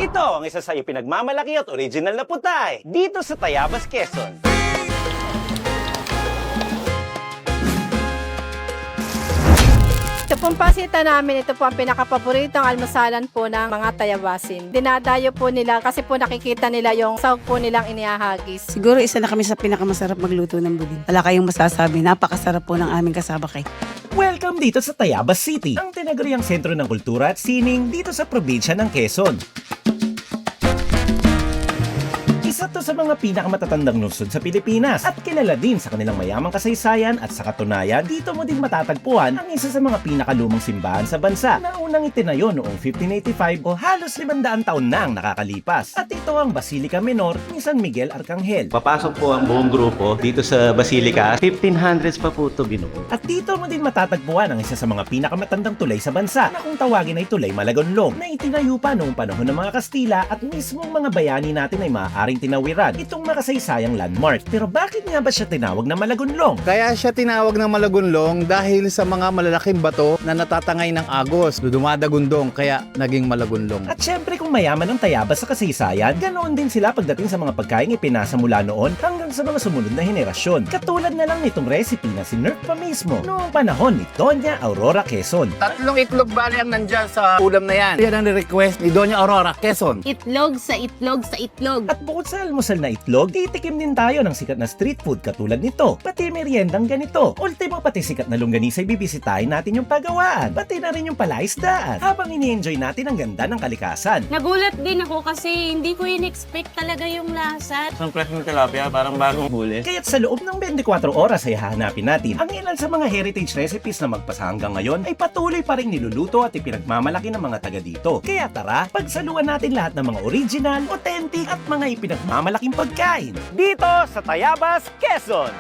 Ito ang isa sa ipinagmamalaki at original na putay dito sa Tayabas, Quezon. Ito pong pasita namin, ito po ang pinakapaboritong almusalan po ng mga Tayabasin. Dinadayo po nila kasi po nakikita nila yung sahog po nilang inihahagis. Siguro isa na kami sa pinakamasarap magluto ng buding. Wala kayong masasabi, napakasarap po ng aming kasabakay. Welcome dito sa Tayabas City, ang tinaguriang sentro ng kultura at sining dito sa probinsya ng Quezon. Isa to sa mga pinakamatatandang lungsod sa Pilipinas at kilala din sa kanilang mayamang kasaysayan at sa katunayan, dito mo din matatagpuan ang isa sa mga pinakalumang simbahan sa bansa na unang itinayo noong 1585 o halos 500 taon na ang nakakalipas. At ito ang Basilica Menor ni San Miguel Arcangel. Papasok po ang buong grupo dito sa Basilica. 1500s pa po ito binuo. At dito mo din matatagpuan ang isa sa mga pinakamatandang tulay sa bansa na kung tawagin ay Tulay Malagonlong na itinayo pa noong panahon ng mga Kastila at mismong mga bayani natin ay maaaring tinawiran itong makasaysayang landmark. Pero bakit nga ba siya tinawag na Malagonlong? Kaya siya tinawag ng Malagonlong dahil sa mga malalaking bato na natatangay ng agos, dumadagundong kaya naging Malagonlong. At syempre kung mayaman ang Tayabas sa kasaysayan, ganoon din sila pagdating sa mga pagkaing ipinasa mula noon hanggang sa mga sumunod na henerasyon. Katulad na lang nitong recipe na sinurf pa mismo noong panahon ni Doña Aurora Quezon. Tatlong itlog bali ang nandyan sa ulam na yan. Yan ang request ni Doña Aurora Quezon. Itlog sa itlog sa itlog. At bukod sa almusal na itlog, titikim din tayo ng sikat na street food katulad nito. Pati meriendang ganito. Ultimo pati sikat na longganisa ay bibisitahin natin yung pagawaan. Pati na rin yung palaisdaan. Habang ini-enjoy natin ang ganda ng kalikasan. Nagulat din ako kasi hindi ko in-expect talaga yung lasa. Ang fresh ng tilapia, parang bagong huli. Kaya't sa loob ng 24 oras ay hahanapin natin ang ilan sa mga heritage recipes na magpasa hanggang ngayon ay patuloy pa rin niluluto at ipinagmamalaki ng mga taga dito. Kaya tara, pagsaluan natin lahat ng mga original, authentic at mga ipinagmamalaking pagkain. Dito sa Tayabas, Quezon.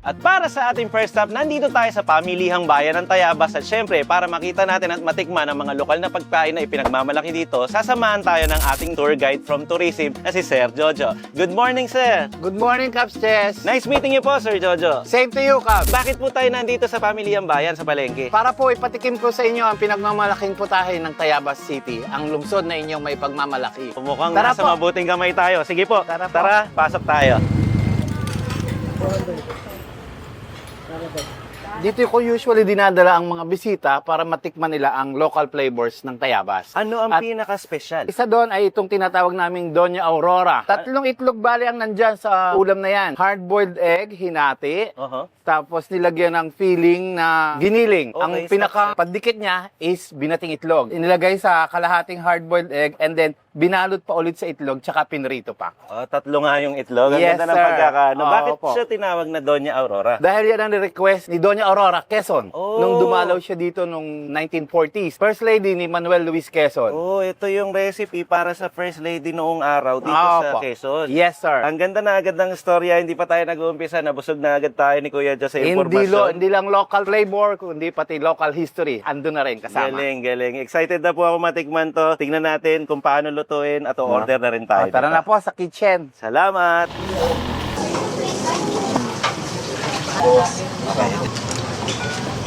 At para sa ating first stop, nandito tayo sa pamilihang bayan ng Tayabas at syempre para makita natin at matikman ang mga lokal na pagkain na ipinagmamalaki dito, sasamahan tayo ng ating tour guide from tourism na si Sir Jojo. Good morning, Sir! Good morning, Caps Chess. Nice meeting you po, Sir Jojo. Same to you, Caps. Bakit po tayo nandito sa pamilihang bayan sa Palengke? Para po ipatikim ko sa inyo ang pinagmamalaking putahe ng Tayabas City, ang lungsod na inyong may pagmamalaki. Mukhang Tara nasa po. mabuting kamay tayo. Sige po, Tara po. tara, pasok tayo. Dito ko usually dinadala ang mga bisita para matikman nila ang local flavors ng Tayabas. Ano ang At pinaka-special? isa doon ay itong tinatawag naming Doña Aurora. Tatlong itlog bali ang nandyan sa ulam na yan. Hard-boiled egg, hinati. Tapos nilagyan ng filling na giniling. Okay, Ang pinaka-pandikit niya is binating itlog. Inilagay sa kalahating hard-boiled egg and then binalot pa ulit sa itlog tsaka pinrito pa. Oh, tatlo nga yung itlog. Ang Yes, ganda ng sir. pagkakaano. Oo, Bakit po. siya tinawag na Doña Aurora? Dahil yan ang request ni Doña Aurora Quezon. Oh. Nung dumalaw siya dito nung 1940s. First lady ni Manuel Luis Quezon. Oh, ito yung recipe para sa First Lady noong araw dito sa Oo po. Quezon. Yes, sir. Ang ganda na agad ng istorya. Hindi pa tayo nag-uumpisa. Nabusog na agad tayo ni Kuya Jo sa informasyon. Hindi lang local flavor, kundi pati local history. Ando na rin kasama. Galing, galing. Excited na po ako matikman to. Tingnan natin kung paano lutuin at order na rin tayo. Tara dito. na po sa kitchen. Salamat!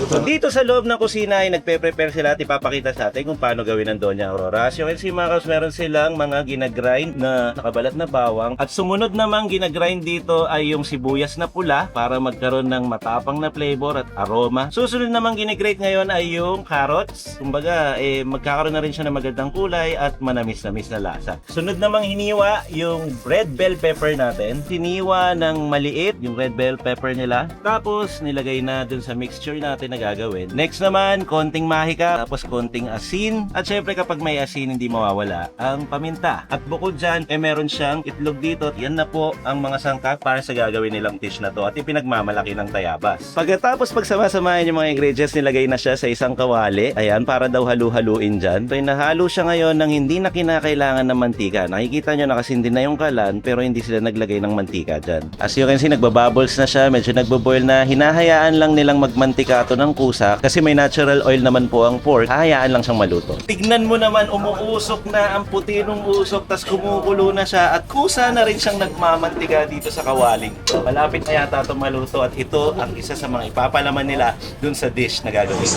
So, dito sa loob ng kusina ay nagpe-prepare sila at ipapakita sa atin kung paano gawin ng Doña Aurora. As you can see mga kaos, meron silang mga ginagrind na nakabalat na bawang. At sumunod namang ginagrind dito ay yung sibuyas na pula para magkaroon ng matapang na flavor at aroma. Susunod namang ginigrate ngayon ay yung carrots. Kumbaga, magkakaroon na rin siya ng magandang kulay at manamis-namis na lasa. Sunod namang hiniwa yung red bell pepper natin. Hiniwa ng maliit yung red bell pepper nila. Tapos nilagay na dun sa mixture natin na gagawin. Next naman, konting mahika, tapos konting asin. At syempre kapag may asin, hindi mawawala ang paminta. At bukod dyan, meron siyang itlog dito. Yan na po ang mga sangkap para sa gagawin nilang dish na to at ipinagmamalaki ng Tayabas. Pagkatapos pagsama-samahin yung mga ingredients, nilagay na siya sa isang kawali. Ayan, para daw halu-haluin dyan. So, nahalo siya ngayon ng hindi na kinakailangan ng mantika. Nakikita nyo nakasindi na yung kalan, pero hindi sila naglagay ng mantika dyan. As you can see, nagbabubbles na siya, medyo nagbo-boil na. Hinahayaan lang nilang magmantika to ng kusa kasi may natural oil naman po ang pork. Hahayaan lang siyang maluto. Tignan mo naman, umuusok na ang puti ng usok, tas kumukulo na siya at kusa na rin siyang nagmamantika dito sa kawaling. So, malapit na yata itong maluto at ito ang isa sa mga ipapalaman nila dun sa dish na gagawin.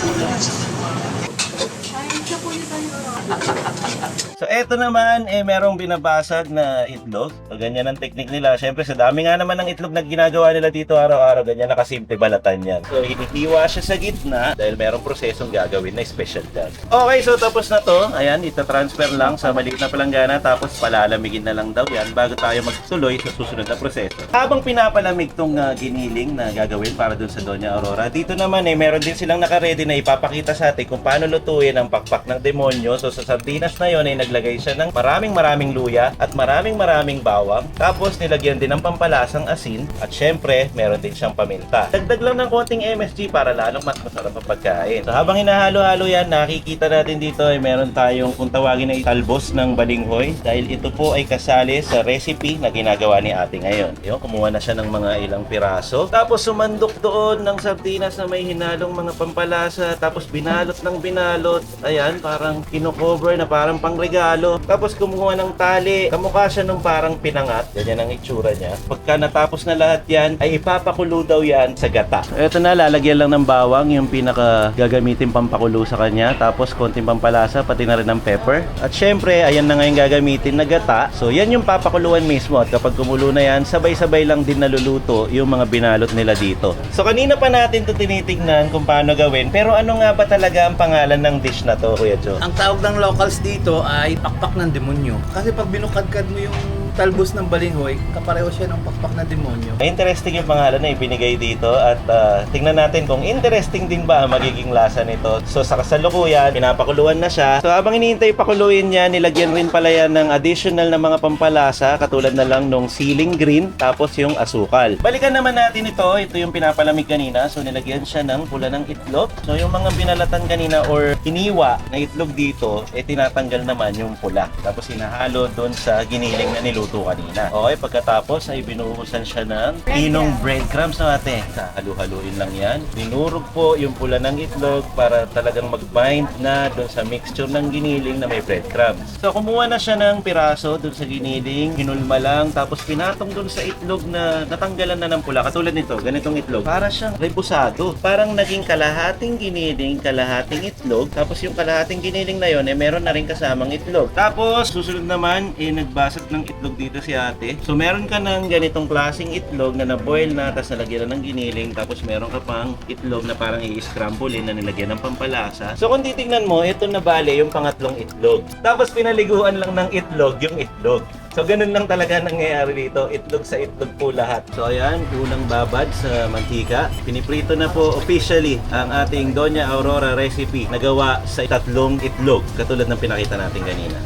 So eto naman, merong binabasag na itlog. So ganyan ang technique nila. Siyempre sa dami nga naman ng itlog na ginagawa nila dito araw-araw, ganyan nakasimple balatan yan. So hinihiwa siya sa gitna dahil merong prosesong gagawin na special dyan. Okay, so tapos na to. Ayan, ita-transfer lang sa maliit na palanggana tapos palalamigin na lang daw yan bago tayo magtuloy sa susunod na proseso. Habang pinapalamig tong giniling na gagawin para dun sa Doña Aurora, dito naman meron din silang naka-ready na ipapakita sa atin kung paano lutuin ang pakpak ng demonyo. So sa sardinas na yon ay naglagay siya ng maraming luya at maraming bawang. Tapos nilagyan din ng pampalasang asin at syempre meron din siyang paminta. Dagdag lang ng konting MSG para lalong mas masarap ang pagkain. So habang hinahalo-halo yan, nakikita natin dito ay meron tayong kung tawagin na talbos ng balinghoy dahil ito po ay kasali sa recipe na ginagawa ni ate ngayon. Yung kumuha na siya ng mga ilang piraso. Tapos sumandok doon ng sardinas na may hinalong mga pampalasa. Tapos binalot ng binalot. Ayan, parang kino-cover na parang pangregalo. Tapos kumuha ng tali. Kamukha siya nung parang pinangat. Ganyan ang itsura niya. Pagka natapos na lahat yan, ay ipapakulo daw yan sa gata. Ito na, lalagyan lang ng bawang, yung pinaka gagamitin pampakulo sa kanya. Tapos konting pampalasa, pati na rin ng pepper. At syempre, ayan na nga yung gagamitin na gata. So yan yung papakuluan mismo. At kapag kumulo na yan, sabay-sabay lang din naluluto yung mga binalot nila dito. So kanina pa natin ito tinitignan kung paano gawin. Pero ano nga ba talaga ang pangalan ng dish na to, Kuya Joe? Ang tawag ng locals dito ay pakpak ng demonyo. Kasi pag binukadkad mo yung talbos ng balinghoy, kapareho siya ng pakpak na demonyo. Interesting yung pangalan na ibinigay dito at tingnan natin kung interesting din ba ang magiging lasa nito. So sa kasalukuyan, pinapakuluan na siya. So habang iniintay pakuluin niya, nilagyan rin pala yan ng additional na mga pampalasa katulad na lang nung ceiling green tapos yung asukal. Balikan naman natin ito. Ito yung pinapalamig kanina. So nilagyan siya ng pula ng itlog. So yung mga binalatan kanina or hiniwa na itlog dito, tinatanggal naman yung pula. Tapos hinahalo doon sa giniling na niluto kanina. Okay, pagkatapos ay binuhusan siya ng pinong breadcrumbs na ate. Halu-haluin lang yan. Dinurog po yung pula ng itlog para talagang mag-bind na doon sa mixture ng giniling na may breadcrumbs. So kumuha na siya ng piraso doon sa giniling, hinulma lang, tapos pinatong doon sa itlog na natanggalan na ng pula. Katulad nito, ganitong itlog. Para siyang rebusado. Parang naging kalahating giniling, kalahating itlog. Tapos yung kalahating giniling na yon meron na rin kasamang itlog. Tapos susunod naman, nagbasag ng itlog dito si ate. So meron ka ng ganitong klaseng itlog na na-boil na, tapos nalagyan na ng giniling, tapos meron ka pang itlog na parang i-scramble na nilagyan ng pampalasa. So kung titignan mo, ito na bale yung pangatlong itlog. Tapos pinaliguan lang ng itlog yung itlog. So ganun lang talaga nangyayari dito, itlog sa itlog po lahat. So ayan, unang babad sa mantika. Piniprito na po officially ang ating Doña Aurora recipe na gawa sa tatlong itlog, katulad ng pinakita natin kanina.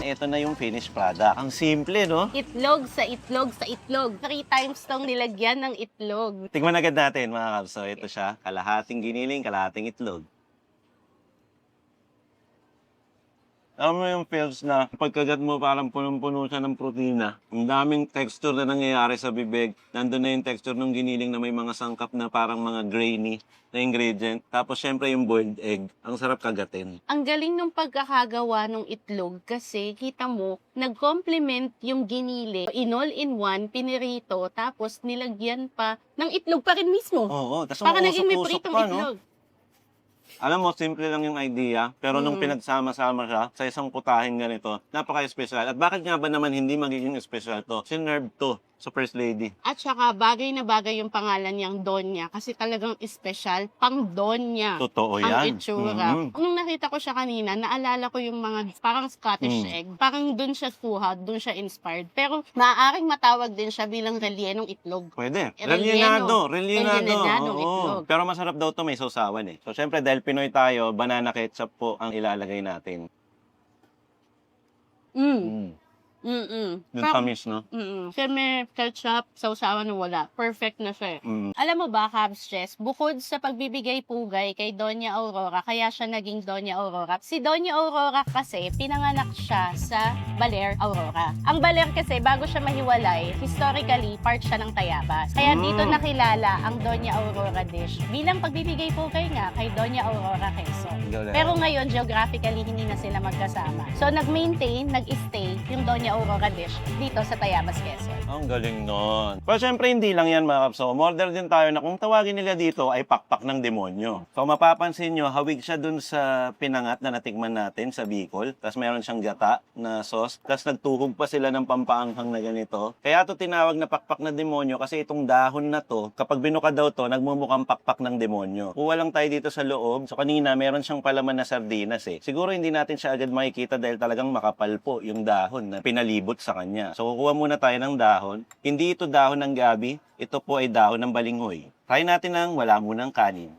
Ito na yung finished product. Ang simple, no? Itlog sa itlog sa itlog. 3 times tong nilagyan ng itlog. Tingnan agad natin, mga kabs. So ito siya, kalahating giniling, kalahating itlog. Alam mo yung feels na pagkagat mo parang punong-puno siya ng protina. Ang daming texture na nangyayari sa bibig. Nandun na yung texture ng giniling na may mga sangkap na parang mga grainy na ingredient. Tapos syempre yung boiled egg. Ang sarap kagatin. Ang galing ng pagkakagawa ng itlog kasi kita mo, nag-complement yung ginili. In all in one, pinirito, tapos nilagyan pa ng itlog pa rin mismo. Oo, tapos Para naging may umusok-usok pritong pa, no? itlog. Alam mo, simple lang yung idea, pero nung pinagsama-sama siya sa isang putahin ganito, napaka-special. At bakit nga ba naman hindi magiging special to? Sinerve to sa First Lady. At saka bagay na bagay yung pangalan niyang Donya kasi talagang special, pang Donya. Totoo Ang yan. itsura. Mhm. Nung nakita ko siya kanina, naalala ko yung mga parang Scottish egg. Parang dun siya suha, dun siya inspired. Pero maaaring matawag din siya bilang relyenong itlog. Pwede. Relleno. Rellenado. Rellenadong Oo. itlog. Pero masarap daw to, may sausawan eh. So syempre dahil Pinoy tayo, banana ketchup po ang ilalagay natin. Yung tamis, no? Kasi may ketchup, sausawan na wala. Perfect na siya. Alam mo ba, Cabs Chess, bukod sa pagbibigay pugay kay Doña Aurora, kaya siya naging Doña Aurora. Si Doña Aurora kasi, pinanganak siya sa Baler, Aurora. Ang Baler kasi, bago siya mahiwalay, historically, part siya ng Tayabas. Kaya dito nakilala ang Doña Aurora dish bilang pagbibigay pugay nga kay Doña Aurora Quezon. Pero ngayon, geographically, hindi na sila magkasama. So, nag-maintain, nag-stay yung Doña Aurora dish dito sa Tayabas, Quezon. Ang galing nun. Pero syempre hindi lang yan mga kapso. Umorder din tayo na kung tawagin nila dito ay pakpak ng demonyo. So mapapansin nyo, hawig siya dun sa pinangat na natikman natin sa Bicol. Tapos meron siyang gata na sauce. Tapos nagtuhog pa sila ng pampaanghang na ganito. Kaya to tinawag na pakpak na demonyo kasi itong dahon na to, kapag binuka daw to, nagmumukhang pakpak ng demonyo. Kuha lang tayo dito sa loob. So kanina meron siyang palaman na sardinas eh. Siguro hindi natin siya agad makikita dahil talagang makapal po yung dahon na pinalibot sa kanya. So kukuha muna tayo ng dahon. Hindi ito dahon ng gabi, ito po ay dahon ng balinghoy. Try natin ng wala munang kanin.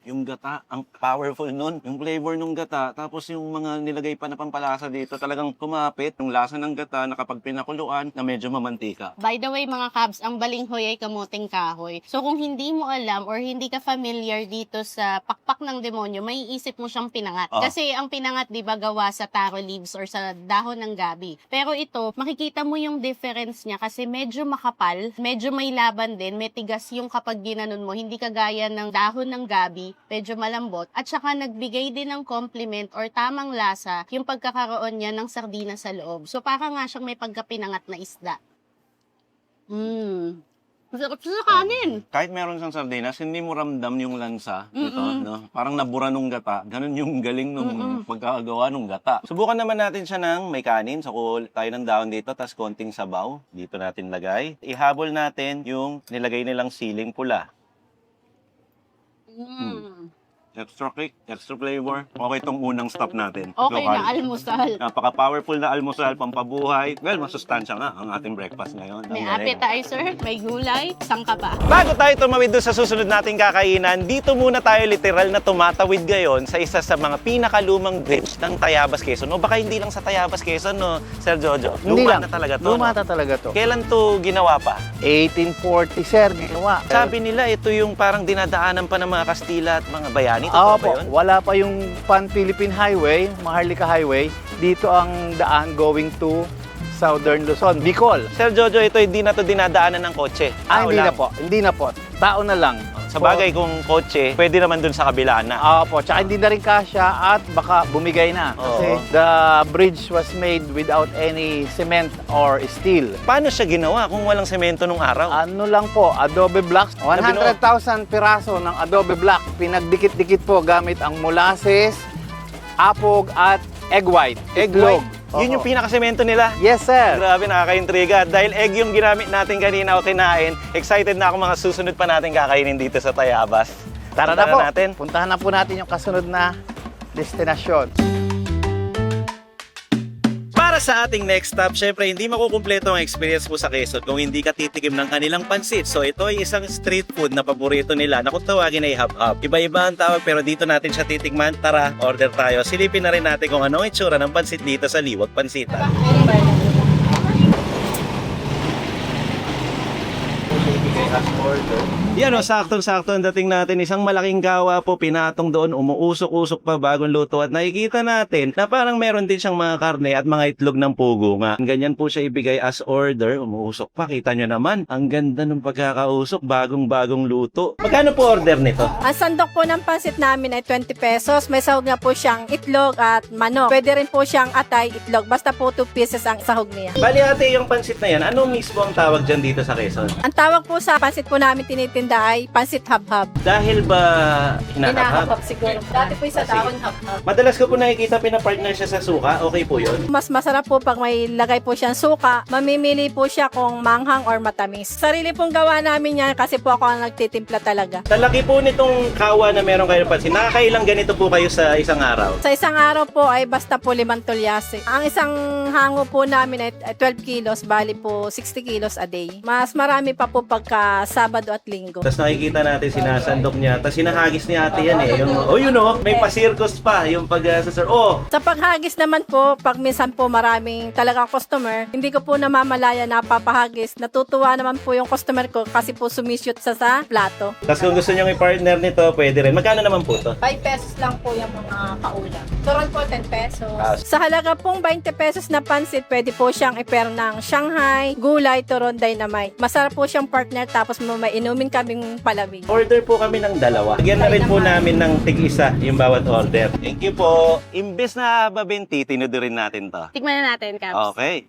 Yung gata, ang powerful nun. Yung flavor ng gata, tapos yung mga nilagay pa na pampalasa dito, talagang kumapit. Yung lasa ng gata na kapag pinakuluan, na medyo mamantika. By the way mga kabs, ang balinghoy ay kamuting kahoy. So kung hindi mo alam or hindi ka familiar dito sa pakpak ng demonyo, may isip mo siyang pinangat. Kasi ang pinangat, di ba, gawa sa taro leaves or sa dahon ng gabi. Pero ito, makikita mo yung difference niya kasi medyo makapal, medyo may laban din, may tigas yung kapag ginanon mo, hindi kagaya ng dahon ng gabi, medyo malambot, at saka nagbigay din ng compliment or tamang lasa yung pagkakaroon niya ng sardinas sa loob. So para nga siyang may pagkapinangat na isda. Masarap siya sa kanin. Kahit meron siyang sardinas, hindi mo ramdam yung lansa. Ito, no? Parang nabura nung gata. Ganun yung galing nung pagkakagawa nung gata. Subukan naman natin siya ng may kanin. So, kuha tayo ng dahon dito, tas konting sabaw. Dito natin lagay. Ihabol natin yung nilagay nilang siling pula. Extra kick, extra flavor. Okay itong unang stop natin. Okay Lokal. na, almusal. Napaka-powerful na almusal, pampabuhay. Well, masustansya nga ang ating breakfast ngayon. May Ang galing. appetizer, may gulay, sangka pa. Bago tayo tumawid doon sa susunod nating kakainan, dito muna tayo literal na tumatawid ngayon sa isa sa mga pinakalumang bridge ng Tayabas, Quezon. O baka hindi lang sa Tayabas, Quezon, no, Sir Jojo? Hindi Luma lang. na talaga to. Luma no? na talaga to. Kailan to ginawa pa? 1840, sir, ginawa. Sabi nila, ito yung parang dinadaanan pa ng mga Kastila at mga bayani. Totoo ba yun? Wala pa yung Pan-Philippine Highway, Maharlika Highway. Dito ang daan going to Southern Luzon, Bicol. Sir Jojo, ito hindi na to dinadaanan ng kotse. Tao Hindi lang. na po, hindi na po. Tao na lang. Sa bagay, kung kotse, pwede naman dun sa kabila na. Opo, tsaka hindi na rin kasya at baka bumigay na. Kasi Oo. the bridge was made without any cement or steel. Paano siya ginawa kung walang semento nung araw? Ano lang po, adobe blocks. 100,000 piraso ng adobe block. Pinagdikit-dikit po gamit ang molasses, apog at egg white. Egg Itlog. white? Yun yung pinakasemento nila? Yes, sir. Grabe, nakaka-intriga. Dahil egg yung ginamit natin kanina o kinain, excited na ako mga susunod pa natin kakainin dito sa Tayabas. Tara na Puntahan po. natin. Puntahan na po natin yung kasunod na destinasyon. Para sa ating next stop, syempre hindi makukumpleto ang experience mo sa Quezon kung hindi ka titikim ng kanilang pansit. So ito ay isang street food na paborito nila na kung tawagin ay hap-hap. Iba-iba ang tawag pero dito natin siya titikman. Tara, order tayo. Silipin na rin natin kung ano ang itsura ng pansit dito sa Liwag Pansitan. Yan o, saktong-sakto ang dating natin. Isang malaking gawa po, pinatong doon, umuusok-usok pa bagong luto. At nakikita natin na parang meron din siyang mga karne at mga itlog ng pugo nga. Ganyan po siya ibigay as order, umuusok pa. Kita nyo naman, ang ganda ng pagkakausok, bagong-bagong luto. Magkano po order nito? Ang sandok po ng pansit namin ay 20 pesos. May sahog nga po siyang itlog at manok. Pwede rin po siyang atay, itlog. Basta po 2 pieces ang sahog niya. Bali ate, yung pansit na yan, ano mismo ang tawag dyan dito sa Quezon? Ang tawag po sa pansit po namin tinitinda ay pansit hab-hab. Dahil ba hinahap? Hinahab siguro. Dati po sa dahon hab-hab. Madalas ko po nakikita pinapartner siya sa suka, okay po yun? Mas masarap po pag may lagay po siyang suka. Mamimili po siya kung manghang or matamis. Sarili pong gawa namin yan kasi po ako ang nagtitimpla talaga. Sa laki po nitong kawa na meron kayo pansin, nakakailang ganito po kayo sa isang araw? Sa isang araw po ay basta po 5 tulyase. Ang isang hango po namin ay 12 kilos, bali po 60 kilos a day. Mas marami pa po pagka Sabado at Linggo. Tapos nakikita natin sinasandok niya, tapos sinahagis ni ate yan eh. Yung, oh yun oh, may pa-circus pa, yung pag-sasar. Oh, Sa paghagis naman po, pag minsan po maraming talagang customer, hindi ko po namamalaya na papahagis. Natutuwa naman po yung customer ko kasi po sumishoot sa plato. tapos kung gusto nyo i-partner nito, pwede rin. Magkano naman po to? 5 pesos lang po yung mga kaulam. Turon po 10 pesos. Ah. Sa halaga pong 20 pesos na pansit, pwede po siyang i-pair ng Shanghai, gulay, turon, dynamite. Masarap po siyang partner tapos may inumin kami kaming palamig. Order po kami ng dalawa. Lagyan na rin po namin ng tig-isa yung bawat order. Thank you po. Imbes na babenti, tinudurin natin to. Tikman na natin, Caps. Okay.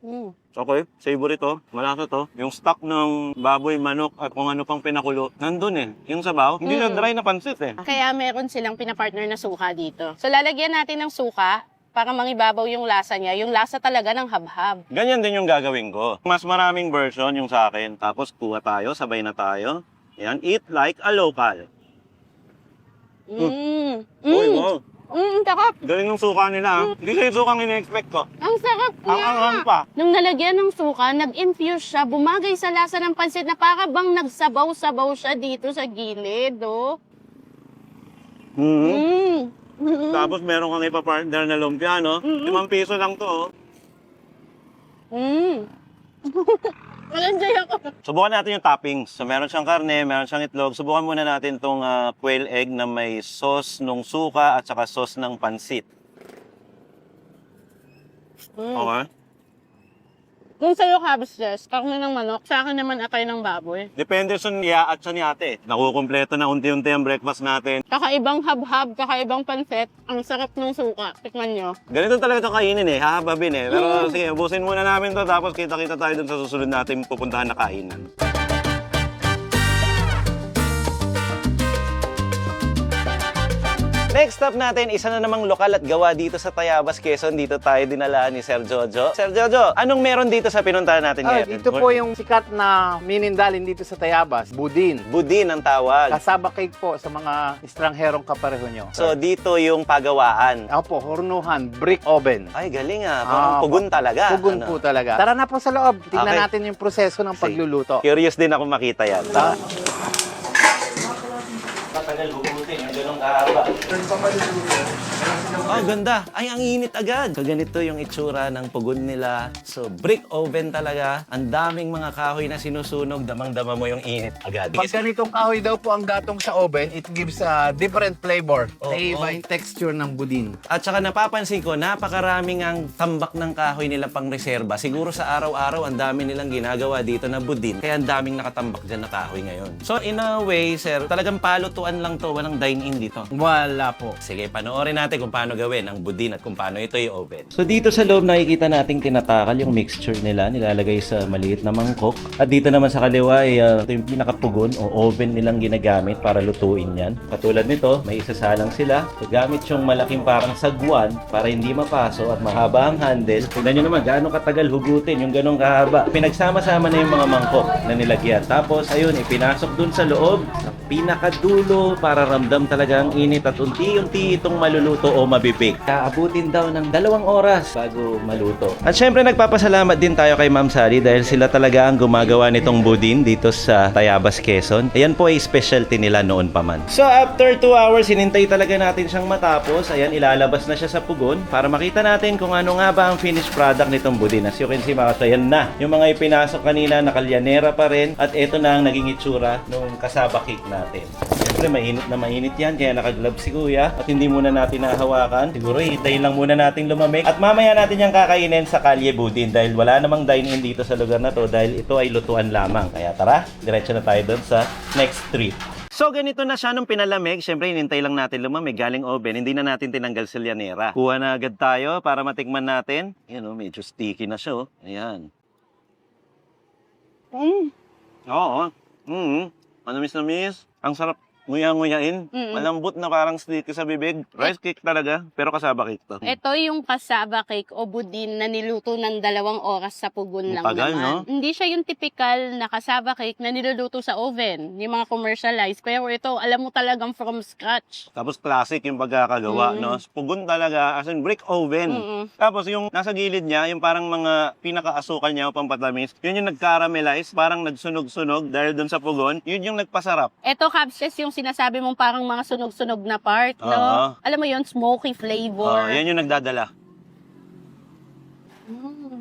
Mm. Okay, savory to. Malasa to. Yung stock ng baboy, manok, at kung ano pang pinakulo, nandun eh. Yung sabaw, hindi na dry na pansit eh. Kaya meron silang pinapartner na suka dito. So lalagyan natin ng suka para mangibabaw yung lasa niya. Yung lasa talaga ng habhab. Ganyan din yung gagawin ko. Mas maraming version yung sa akin. Tapos kuha tayo, sabay na tayo. Yan, eat like a local. Mm. Uy, wow. Sarap. Galing ng suka nila. Hindi sa yung sukang ina-expect ko. Ang sarap Ang niya. anghang pa. Nung nalagyan ng suka, nag-infuse siya, bumagay sa lasa ng pansit na para bang nagsabaw-sabaw siya dito sa gilid, oh. Mhm. Mm. Tapos meron kang ipa-partner na lumpia, no? 5 piso lang to, oh. Enjoy ako. Subukan natin yung toppings. So, meron siyang karne, meron siyang itlog. Subukan muna natin itong quail egg na may sauce nung suka at saka sauce ng pansit. Okay? Kung sa'yo, Cabs, Jess, karne ng manok, sa akin naman atay ng baboy. Depende sa niya at sa niyate. Nakukumpleto na unti-unti ang breakfast natin. Kakaibang habhab, kakaibang pansit, ang sarap ng suka. Tikman nyo. Ganito talaga ito kainin eh, hahababin eh. Pero sige, ubusin muna namin to tapos kita-kita tayo dun sa susunod natin pupuntahan na kainan. Next stop natin, isa na namang lokal at gawa dito sa Tayabas, Quezon. Dito tayo dinala ni Sir Jojo. Sir Jojo, anong meron dito sa pinuntahan natin ngayon? Ito po yung sikat na minindalin dito sa Tayabas, budin. Budin ang tawag. Kasaba cake po sa mga estrangherong kapareho nyo. So dito yung pagawaan. Ako po, hornuhan, brick oven. Ay, galing ah. Parang pugon talaga. Pugon Ano? po talaga. Tara na po sa loob. Tingnan Okay. natin yung proseso ng pagluluto. Curious din ako makita yan. Ah. Matagal hugutin, yung ganong kahaba. Oh, ganda. Ay, ang init agad. So, ganito yung itsura ng pugon nila. So, brick oven talaga. Ang daming mga kahoy na sinusunog. Damang-dama mo yung init agad. Pag ganitong kahoy daw po ang gatong sa oven, it gives a different flavor. Oo. Naiiba yung texture ng budin. At saka napapansin ko, napakaraming ang tambak ng kahoy nila pang reserba. Siguro sa araw-araw, ang dami nilang ginagawa dito na budin. Kaya ang daming nakatambak dyan na kahoy ngayon. So, in a way, sir, talagang palutuan lang to. Walang dine-in dito. Wala po. Sige, panoorin natin kung paano gawin ang budin at kung paano ito yung oven. So dito sa loob nakikita nating tinatakal yung mixture nila, nilalagay sa maliit na mangkok. At dito naman sa kaliwa ay ito yung pinakapugon o oven nilang ginagamit para lutuin yan. Katulad nito, may isasalang sila. So, gamit yung malaking parang sagwan para hindi mapaso at mahaba ang handle. Tignan nyo naman gaano katagal hugutin yung ganong kahaba. Pinagsama-sama na yung mga mangkok na nilagyan. Tapos ayun, ipinasok dun sa loob sa pinakadulo para ramdam talaga ang init at unti-unti itong maluluto o mabibig. Kaabutin daw ng 2 oras bago maluto. At syempre nagpapasalamat din tayo kay Ma'am Sally dahil sila talaga ang gumagawa nitong budin dito sa Tayabas, Quezon. Ayan po ay specialty nila noon pa man. So after 2 hours, hinintay talaga natin siyang matapos. Ayan, ilalabas na siya sa pugon para makita natin kung ano nga ba ang finished product nitong budin. As you can see mga kaso, ayan na. Yung mga ipinasok kanina, nakalyanera pa rin. At ito na ang naging itsura nung kasaba cake natin. Siyempre, mainit yan, kaya naka-gloves si Kuya. At hindi muna natin nahawakan. Siguro, hintayin lang muna natin lumamig. At mamaya natin yung kakainin sa Kalye Budin dahil wala namang dine-in dito sa lugar na to dahil ito ay lutuan lamang. Kaya tara, diretso na tayo doon sa next trip. So, ganito na siya nung pinalamig. Siyempre, hinintay lang natin lumamig galing oven. Hindi na natin tinanggal sa lyanera. Kuha na agad tayo para matikman natin. Ayan o, medyo sticky na siya. Ayan. Oo. Manamis na miss. Ang sarap. Nguya-nguyain. Malambot na parang sticky sa bibig. Rice cake talaga, pero kasaba cake to. Ito yung kasaba cake o budin na niluto ng 2 oras sa pugon lang Tagal, naman. no? Hindi siya yung typical na kasaba cake na niluluto sa oven. Yung mga commercialized. Pero ito, alam mo talagang from scratch. Tapos classic yung pagkakagawa, no? Pugon talaga, as in brick oven. Tapos yung nasa gilid niya, yung parang mga pinaka-asukal niya o pampatamis, yun yung nag-caramelize, parang nagsunog-sunog dahil doon sa pugon, yun yung nagpasarap. Ito, Cabs, yung sinasabi mong parang mga sunog-sunog na part, no? Oo. Alam mo yun, smoky flavor. Yan yung nagdadala.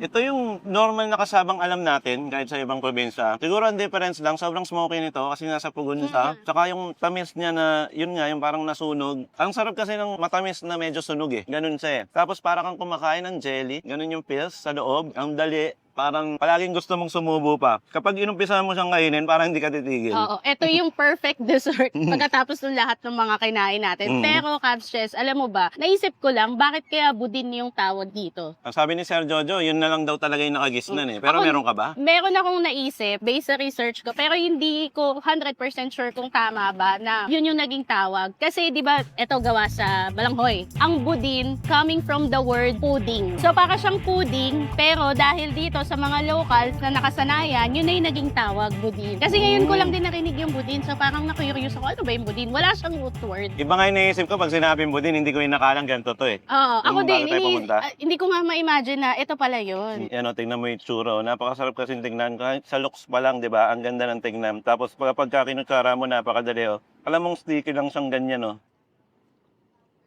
Ito yung normal na kasabang alam natin kahit sa ibang probinsya. Siguro ang difference lang, sobrang smoky nito kasi nasa pugon siya. Tsaka yung tamis niya na, yun nga, yung parang nasunog. Ang sarap kasi ng matamis na medyo sunog eh. Ganun siya eh. Tapos para kang kumakain ng jelly, ganun yung feels sa loob. Ang dali. Parang palaging gusto mong sumubo pa. Kapag inumpisahan mo siyang kainin, parang hindi ka titigil. Oo, ito yung perfect dessert pagkatapos ng lahat ng mga kinain natin. Pero, Cavs Chess, alam mo ba, naisip ko lang, bakit kaya budin yung tawag dito? Ang sabi ni Sir Jojo, yun na lang daw talaga yung nakagisnan eh. Pero Ako- meron ka ba? Meron akong naisip, based sa research ko, pero hindi ko 100% sure kung tama ba na yun yung naging tawag. Kasi, di ba, ito gawa sa balanghoy. Ang budin, coming from the word pudding. So, para siyang pudding, pero dahil dito sa mga locals na nakasanayan, yun na yung naging tawag, budin. Kasi ngayon ko lang din narinig yung budin, so parang na-curious ako, ano ba yung budin? Wala siyang root word. Iba nga yung naisip ko, pag sinabing budin, hindi ko inakalang ganito to eh. Oo, ako Bago din, tayo pumunta. hindi ko nga ma-imagine na ito pala yun. Yan o, tingnan mo yung tsura. Oh. Napakasarap kasi tingnan. Kahit sa looks pa lang, di ba? Ang ganda ng tingnan. Tapos pagka kinutsara mo, napakadali oh. Alam mong sticky lang siyang ganyan oh.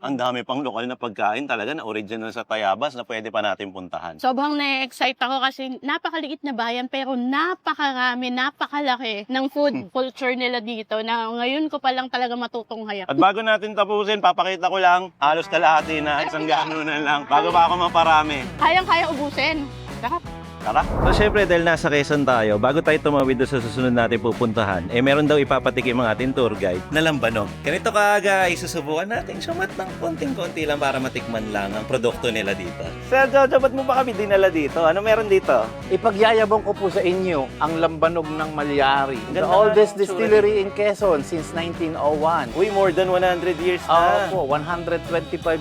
Ang dami pang lokal na pagkain talaga na original sa Tayabas na pwede pa natin puntahan. Sobrang na-excite ako kasi napakaliit na bayan pero napakarami, napakalaki ng food culture nila dito na ngayon ko pa lang talaga matutunghayan. At bago natin tapusin, papakita ko lang, halos kalahati na, isang gano'n na lang, bago pa ako maparami. Kayang-kaya ubusin. Sarap. Tara. So syempre dahil nasa Quezon tayo, bago tayo tumawid doon sa susunod natin pupuntahan, meron daw ipapatikim ang ating tour guide na lambanog. Ganito guys, susubukan natin sumat ng konting-konti lang para matikman lang ang produkto nila dito. Sir Jojo, ba't mo ba kami dinala dito? Ano meron dito? Ipagyayabang ko po sa inyo ang lambanog ng Malyari. The Ganda oldest nga, distillery in Quezon since 1901. Uy, more than 100 years na. Opo, 125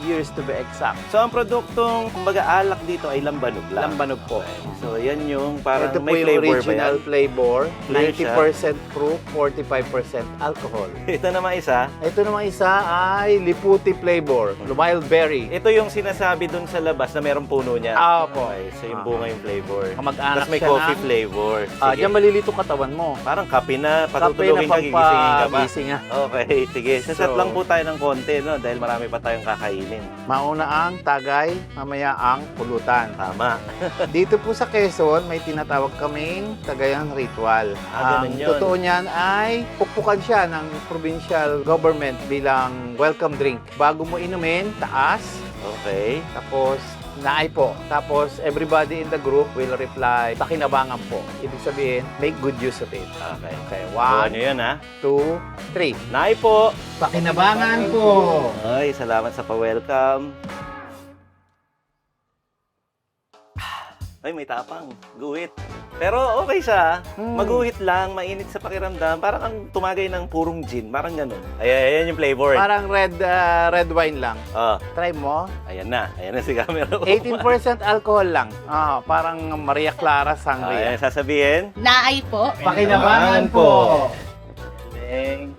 years to be exact. So ang produktong kumbaga alak dito ay lambanog lang. Lambanog po. So yan yung parang Ito po may yung flavor original ba yan? flavor. Clear siya. 90% proof, 45% alcohol. Ito naman isa. Ito naman isa ay liputi flavor, wild berry. Ito yung sinasabi dun sa labas na merong puno niya. Opo. Okay, so yung bunga yung flavor. Kamag-anak Tapos may siya coffee ng- flavor. Ah, Sige. diyan malilito katawan mo. Parang kape na, Kape na patutulogin ka, gigisingin ka pa. pampagising nga. Okay, sige. Saset So- lang po tayo ng konti, no? Dahil marami pa tayong kakainin. Mauna ang tagay, mamaya ang pulutan. Tama. Dito po sa Quezon, may tinatawag kaming Tagayang Ritual. Ganun Ang yun. totoo niyan ay pukpukan siya ng provincial government bilang welcome drink. Bago mo inumin, taas, Okay. tapos naay po. Tapos everybody in the group will reply, pakinabangan po. Ibig sabihin, make good use of it. Okay. Okay, So, ano 1, yun, ha? 2, 3. Nay po! Pakinabangan po! Ay, salamat sa pa-welcome. Ay, may tapang. Guhit. Pero okay siya. Maguhit lang, mainit sa pakiramdam. Parang ang tumagay ng purong gin. Parang ganun. Ayan yung flavor. Parang red wine lang. Oh, Try mo. ayan na. Ayan na si camera. 18% alcohol lang. Parang Maria Clara Ayan, Sangria. sasabihin. Naay po. Pakinabangan po! Galing.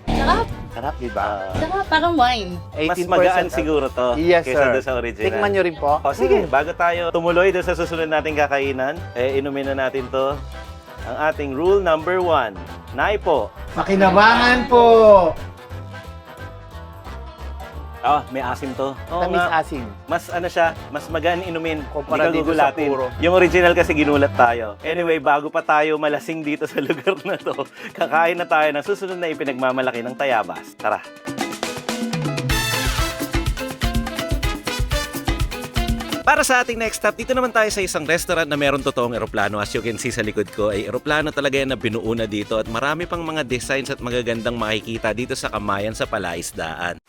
Sarap. Sarap, di ba? Sarap. Parang wine. Mas magaan siguro to Yes, kaysa sir. doon sa original. Tikman nyo rin po. O sige, bago tayo tumuloy doon sa susunod nating kakainan, inumin na natin to. Ang ating rule number 1. Nay po. Pakinabangan po! May asim to. Tamis asin. Mas ano siya, mas magaan inumin. Kumpara Hindi ka dito sa gugulatin. puro. Yung original kasi ginulat tayo. Anyway, bago pa tayo malasing dito sa lugar na to, kakain na tayo ng susunod na ipinagmamalaki ng Tayabas. Tara! Para sa ating next stop, dito naman tayo sa isang restaurant na meron totoong eroplano. As you can see sa likod ko, ay eroplano talaga yan na binuo na dito at marami pang mga designs at magagandang makikita dito sa Kamayan sa Palaisdaan.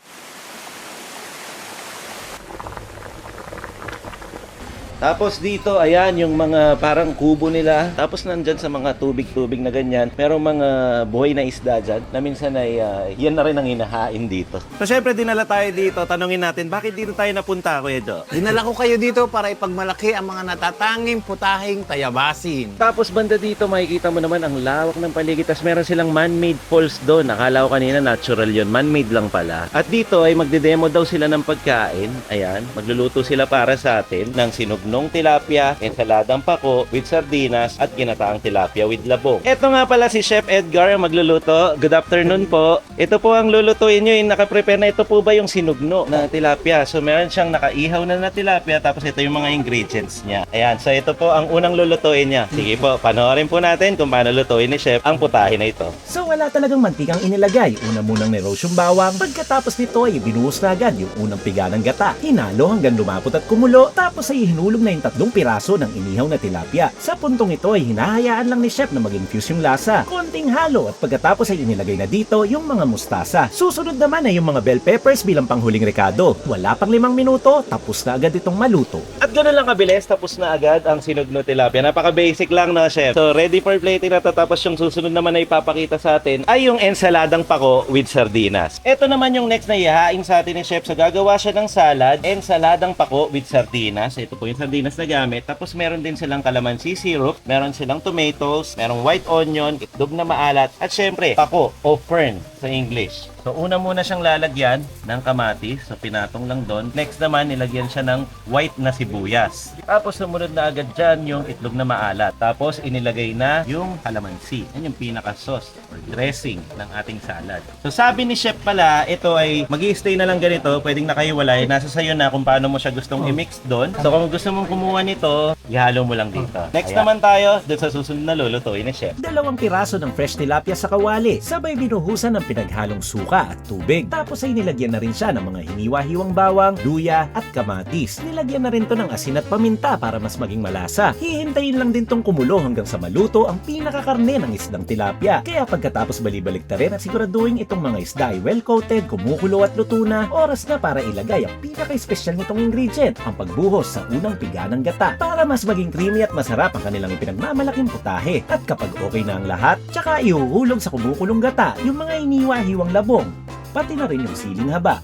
Tapos dito, ayan, yung mga parang kubo nila. Tapos nandyan sa mga tubig-tubig na ganyan, merong mga buhay na isda dyan na minsan ay yan na rin ang hinahain dito. So syempre, dinala tayo dito. Tanungin natin, bakit dito tayo napunta, Kuya Jo? Dinala ko kayo dito para ipagmalaki ang mga natatanging putahing tayabasin. Tapos banda dito, makikita mo naman ang lawak ng paligid. Tapos meron silang man-made falls doon. Akala ko kanina natural yun. Man-made lang pala. At dito ay magdedemo daw sila ng pagkain. Ayan, magluluto sila para sa atin ng sinugnong tilapia, ensaladang pako with sardinas at ginataang tilapia with labong. Ito nga pala si Chef Edgar ang magluluto. Good afternoon po. Ito po ang lulutuin nyo. Yung nakaprepare na ito po ba yung sinugno na tilapia. So meron siyang nakaihaw na tilapia tapos ito yung mga ingredients niya. Ayan, so ito po ang unang lulutuin niya. Sige po, panoorin po natin kung paano lutuin ni Chef ang putahe na ito. So wala talagang mantikang inilagay. Una munang ni-roast yung bawang. Pagkatapos nito ay binuhos na agad yung unang piga ng gata. Hinalo hanggang lumapot at kumulo. Tapos ay hinulo nahulog na yung 3 piraso ng inihaw na tilapia. Sa puntong ito ay hinahayaan lang ni chef na mag-infuse yung lasa. Konting halo at pagkatapos ay inilagay na dito yung mga mustasa. Susunod naman ay yung mga bell peppers bilang panghuling rekado. Wala pang 5 minuto, tapos na agad itong maluto. At gano'n lang kabilis, tapos na agad ang sinugno tilapia. Napaka-basic lang na, chef. So, ready for plating na to. Tapos yung susunod naman na ipapakita sa atin ay yung ensaladang pako with sardinas. Ito naman yung next na ihahain sa atin ni chef. So, gagawa siya ng salad, ensaladang pako with sardinas. Ito po yung sardinas na gamit. Tapos meron din silang calamansi syrup, meron silang tomatoes, merong white onion, itlog na maalat, at syempre, pako o fern sa English. So, una muna siyang lalagyan ng kamatis. So, pinatong lang doon. Next naman, nilagyan siya ng white na sibuyas. Tapos, sumunod na agad dyan yung itlog na maalat. Tapos, inilagay na yung calamansi. Yan yung pinaka-sauce or dressing ng ating salad. So, sabi ni chef pala, ito ay mag-i-stay na lang ganito. Pwedeng nakahiwalay. Nasa sayo na kung paano mo siya gustong i-mix doon. So, kung gusto mong kumuha nito, ihalo mo lang dito. Next naman tayo, doon sa susunod na lulutuin ni chef. 2 piraso ng fresh tilapia sa kawali. Sabay binuhusan ng pinaghalong suka at tubig. Tapos ay nilagyan na rin siya ng mga hiniwa-hiwang bawang, luya at kamatis. Nilagyan na rin to ng asin at paminta para mas maging malasa. Hihintayin lang din tong kumulo hanggang sa maluto ang pinakakarne ng isdang tilapia. Kaya pagkatapos balibalik ta rin at siguraduhin itong mga isda ay well-coated, kumukulo at luto na, oras na para ilagay ang pinaka-espesyal nitong ingredient, ang pagbuhos sa unang piga ng gata para mas maging creamy at masarap ang kanilang ipinagmamalaking putahe. At kapag okay na ang lahat, tsaka ihuhulog sa kumukulong gata yung mga iniwa-hiwang labong, pati na rin yung siling haba.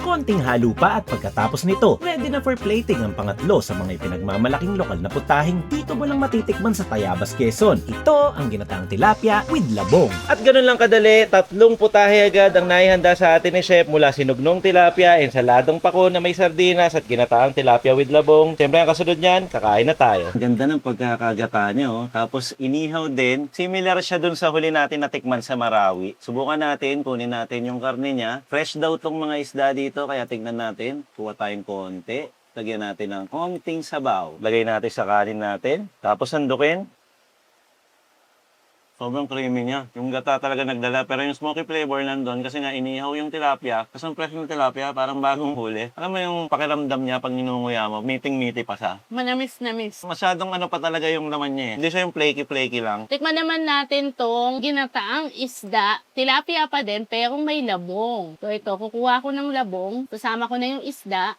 Konting halo pa at pagkatapos nito, ready na for plating ang pangatlo sa mga ipinagmamalaking lokal na putaheng dito mo lang matitikman sa Tayabas, Quezon. Ito ang ginataang tilapia with labong. At ganun lang kadali, 3 putahe agad ang naihanda sa atin ni chef mula sinugnong tilapia, ensaladong pako na may sardinas at ginataang tilapia with labong. Siyempre ang kasunod niyan, kakain na tayo. Ganda ng pagkakagata niya, oh. Tapos inihaw din. Similar siya dun sa huli natin na tikman sa Marawi. Subukan natin, kunin natin yung karne niya. Fresh daw tong mga isda dito, kaya tignan natin. Kuha tayong konti. Lagyan natin ng konting sabaw. Lagay natin sa kanin natin. Tapos sandukin. Sobrang creamy niya. Yung gata talaga nagdala. Pero yung smoky flavor nandun kasi nga inihaw yung tilapia. Kasi ang fresh ng tilapia, parang bagong huli. Alam mo yung pakiramdam niya pag ninunguya mo, meeting-meaty pa siya. Manamis-namis. Masyadong ano pa talaga yung laman niya eh. Hindi siya yung flaky-flaky lang. Tikman naman natin tong ginataang isda. Tilapia pa din, pero may labong. So ito, kukuha ko ng labong. Kasama ko na yung isda.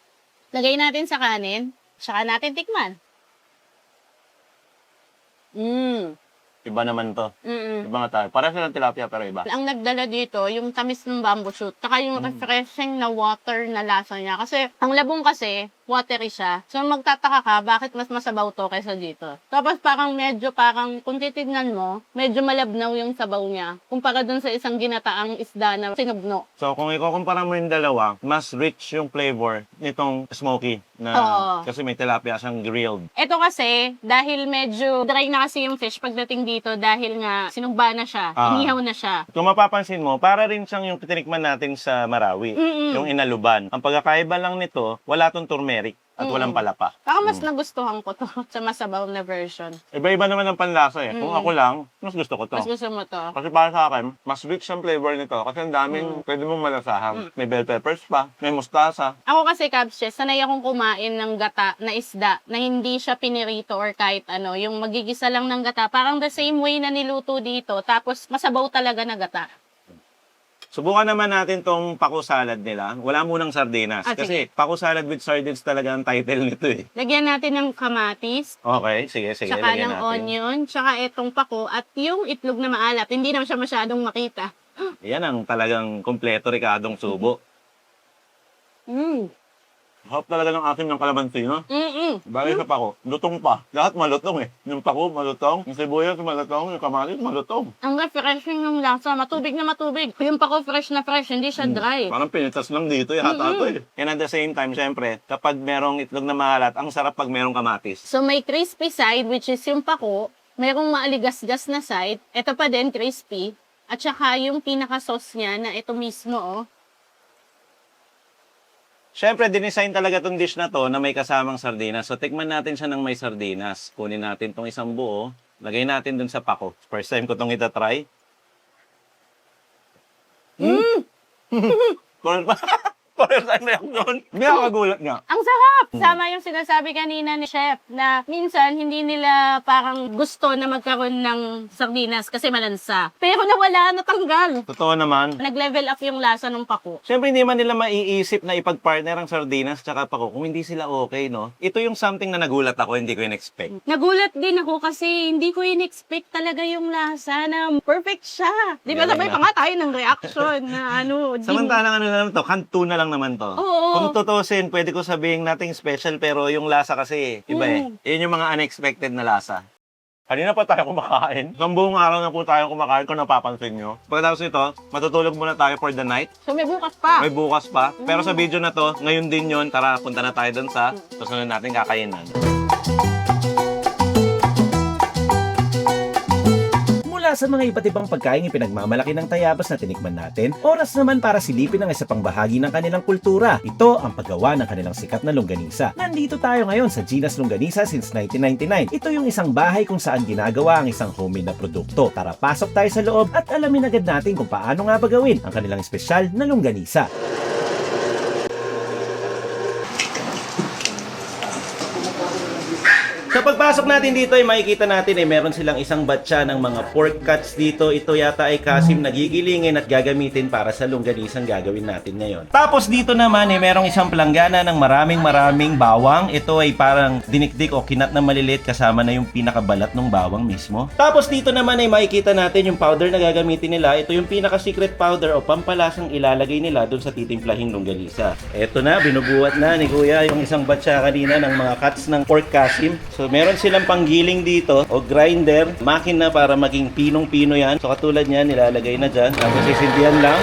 Lagay natin sa kanin. Saka natin tikman. Iba naman to. Mm-mm. Iba nga tayo. Para silang tilapia pero iba. Ang nagdala dito, yung tamis ng bamboo shoot, saka yung refreshing na water na lasa niya. Kasi, ang labong kasi, watery siya. So, magtataka ka, bakit mas masabaw to kaysa dito. Tapos, parang, kung titignan mo, medyo malabnaw yung sabaw niya. Kumpara dun sa isang ginataang isda na sinugno. So, kung ikukumpara mo yung dalawa, mas rich yung flavor nitong smoky na Oo. kasi may tilapia siyang grilled. Ito kasi, dahil medyo dry na kasi yung fish pagdating dito, dahil nga sinugba na siya, inihaw na siya. Kung mapapansin mo, para rin siyang yung tinikman natin sa Marawi, yung inaluban. Ang pagkakaiba lang nito, wala tong turmeric at walang palapa. Baka mas nagustuhan ko to sa masabaw na version. Iba-iba naman ang panlasa eh. Kung ako lang, mas gusto ko to. Mas gusto mo to? Kasi para sa akin, mas rich ang flavor nito kasi ang daming pwede mong malasahan. May bell peppers pa, may mustasa. Ako kasi, Cabs, sanay akong kumain ng gata na isda na hindi siya pinirito or kahit ano, yung magigisa lang ng gata. Parang the same way na niluto dito, tapos masabaw talaga na gata. Subukan naman natin tong pako salad nila. Wala munang sardinas. Kasi pako salad with sardines talaga ang title nito eh. Lagyan natin ng kamatis, Okay, sige, tsaka lagyan ng natin. onion, tsaka itong pako, at yung itlog na maalat. Hindi naman siya masyadong makita. Yan ang talagang kompleto Ricardong subo. Hop talaga ng asim ng kalamansi, no? Bagay sa pako, lutong pa. Lahat malutong eh. Yung pako malutong, yung sibuyas malutong, yung kamatis malutong. Ang refreshing ng lasa, matubig na matubig. Yung pako fresh na fresh, hindi siya dry. Parang pinitas lang dito, yata ito eh. And at the same time, syempre, kapag merong itlog na maalat, ang sarap pag merong kamatis. So may crispy side, which is yung pako, merong maaligas-gas na side, ito pa din crispy, at saka yung pinaka-sauce niya na ito mismo, oh. Syempre, dinesign talaga tong dish na to na may kasamang sardinas. So, tikman natin siya ng may sardinas. Kunin natin tong isang buo. Lagay natin dun sa pako. First time ko tong itatry. Parang tayo reaction. Hindi ako kagulat nga. Ang sarap! Sama yung sinasabi kanina ni Chef na minsan hindi nila parang gusto na magkaroon ng sardinas kasi malansa. Pero nawala, natanggal. Totoo naman. Nag-level up yung lasa ng pako. Siyempre, hindi man nila maiisip na ipag-partner ang sardinas tsaka pako kung hindi sila okay, no? Ito yung something na nagulat ako, hindi ko in-expect. Nagulat din ako kasi hindi ko in-expect talaga yung lasa na perfect siya. Di ba Galing sabay na. pa nga tayo ng reaction na ano. Samantalang ano na naman to, kanto na lang naman to. Oo. Kung tutusin, pwede ko sabihin nating special pero yung lasa kasi, iba eh. Yun yung mga unexpected na lasa. Kanina pa tayo kumakain. Nang buong araw na po tayo kumakain kung napapansin nyo. Pagkatapos nito, matutulog muna tayo for the night. So may bukas pa. May bukas pa. Pero sa video na to, ngayon din yun. Tara, punta na tayo dun sa susunod natin kakainan. Mula sa mga iba't ibang pagkain ipinagmamalaki ng Tayabas na tinikman natin, oras naman para silipin ang isa pang bahagi ng kanilang kultura. Ito ang paggawa ng kanilang sikat na longganisa. Nandito tayo ngayon sa Gina's Longganisa since 1999. Ito yung isang bahay kung saan ginagawa ang isang homemade na produkto. Tara, pasok tayo sa loob at alamin agad natin kung paano nga ba gawin ang kanilang espesyal na longganisa. Sa pagpasok natin dito ay makikita natin ay meron silang isang batya ng mga pork cuts dito. Ito yata ay kasim na gigilingin at gagamitin para sa longganisang gagawin natin ngayon. Tapos dito naman ay merong isang palanggana ng maraming bawang. Ito ay parang dinikdik o kinat na malilit kasama na yung pinakabalat ng bawang mismo. Tapos dito naman ay makikita natin yung powder na gagamitin nila. Ito yung pinaka-secret powder o pampalasang ilalagay nila dun sa titimplahing longganisa. Ito na, binubuhat na ni Kuya yung isang batya kanina ng mga cuts ng pork kasim. So meron silang panggiling dito o grinder, makina para maging pinong-pino yan. So katulad niyan, nilalagay na dyan. Tapos sisindihan lang.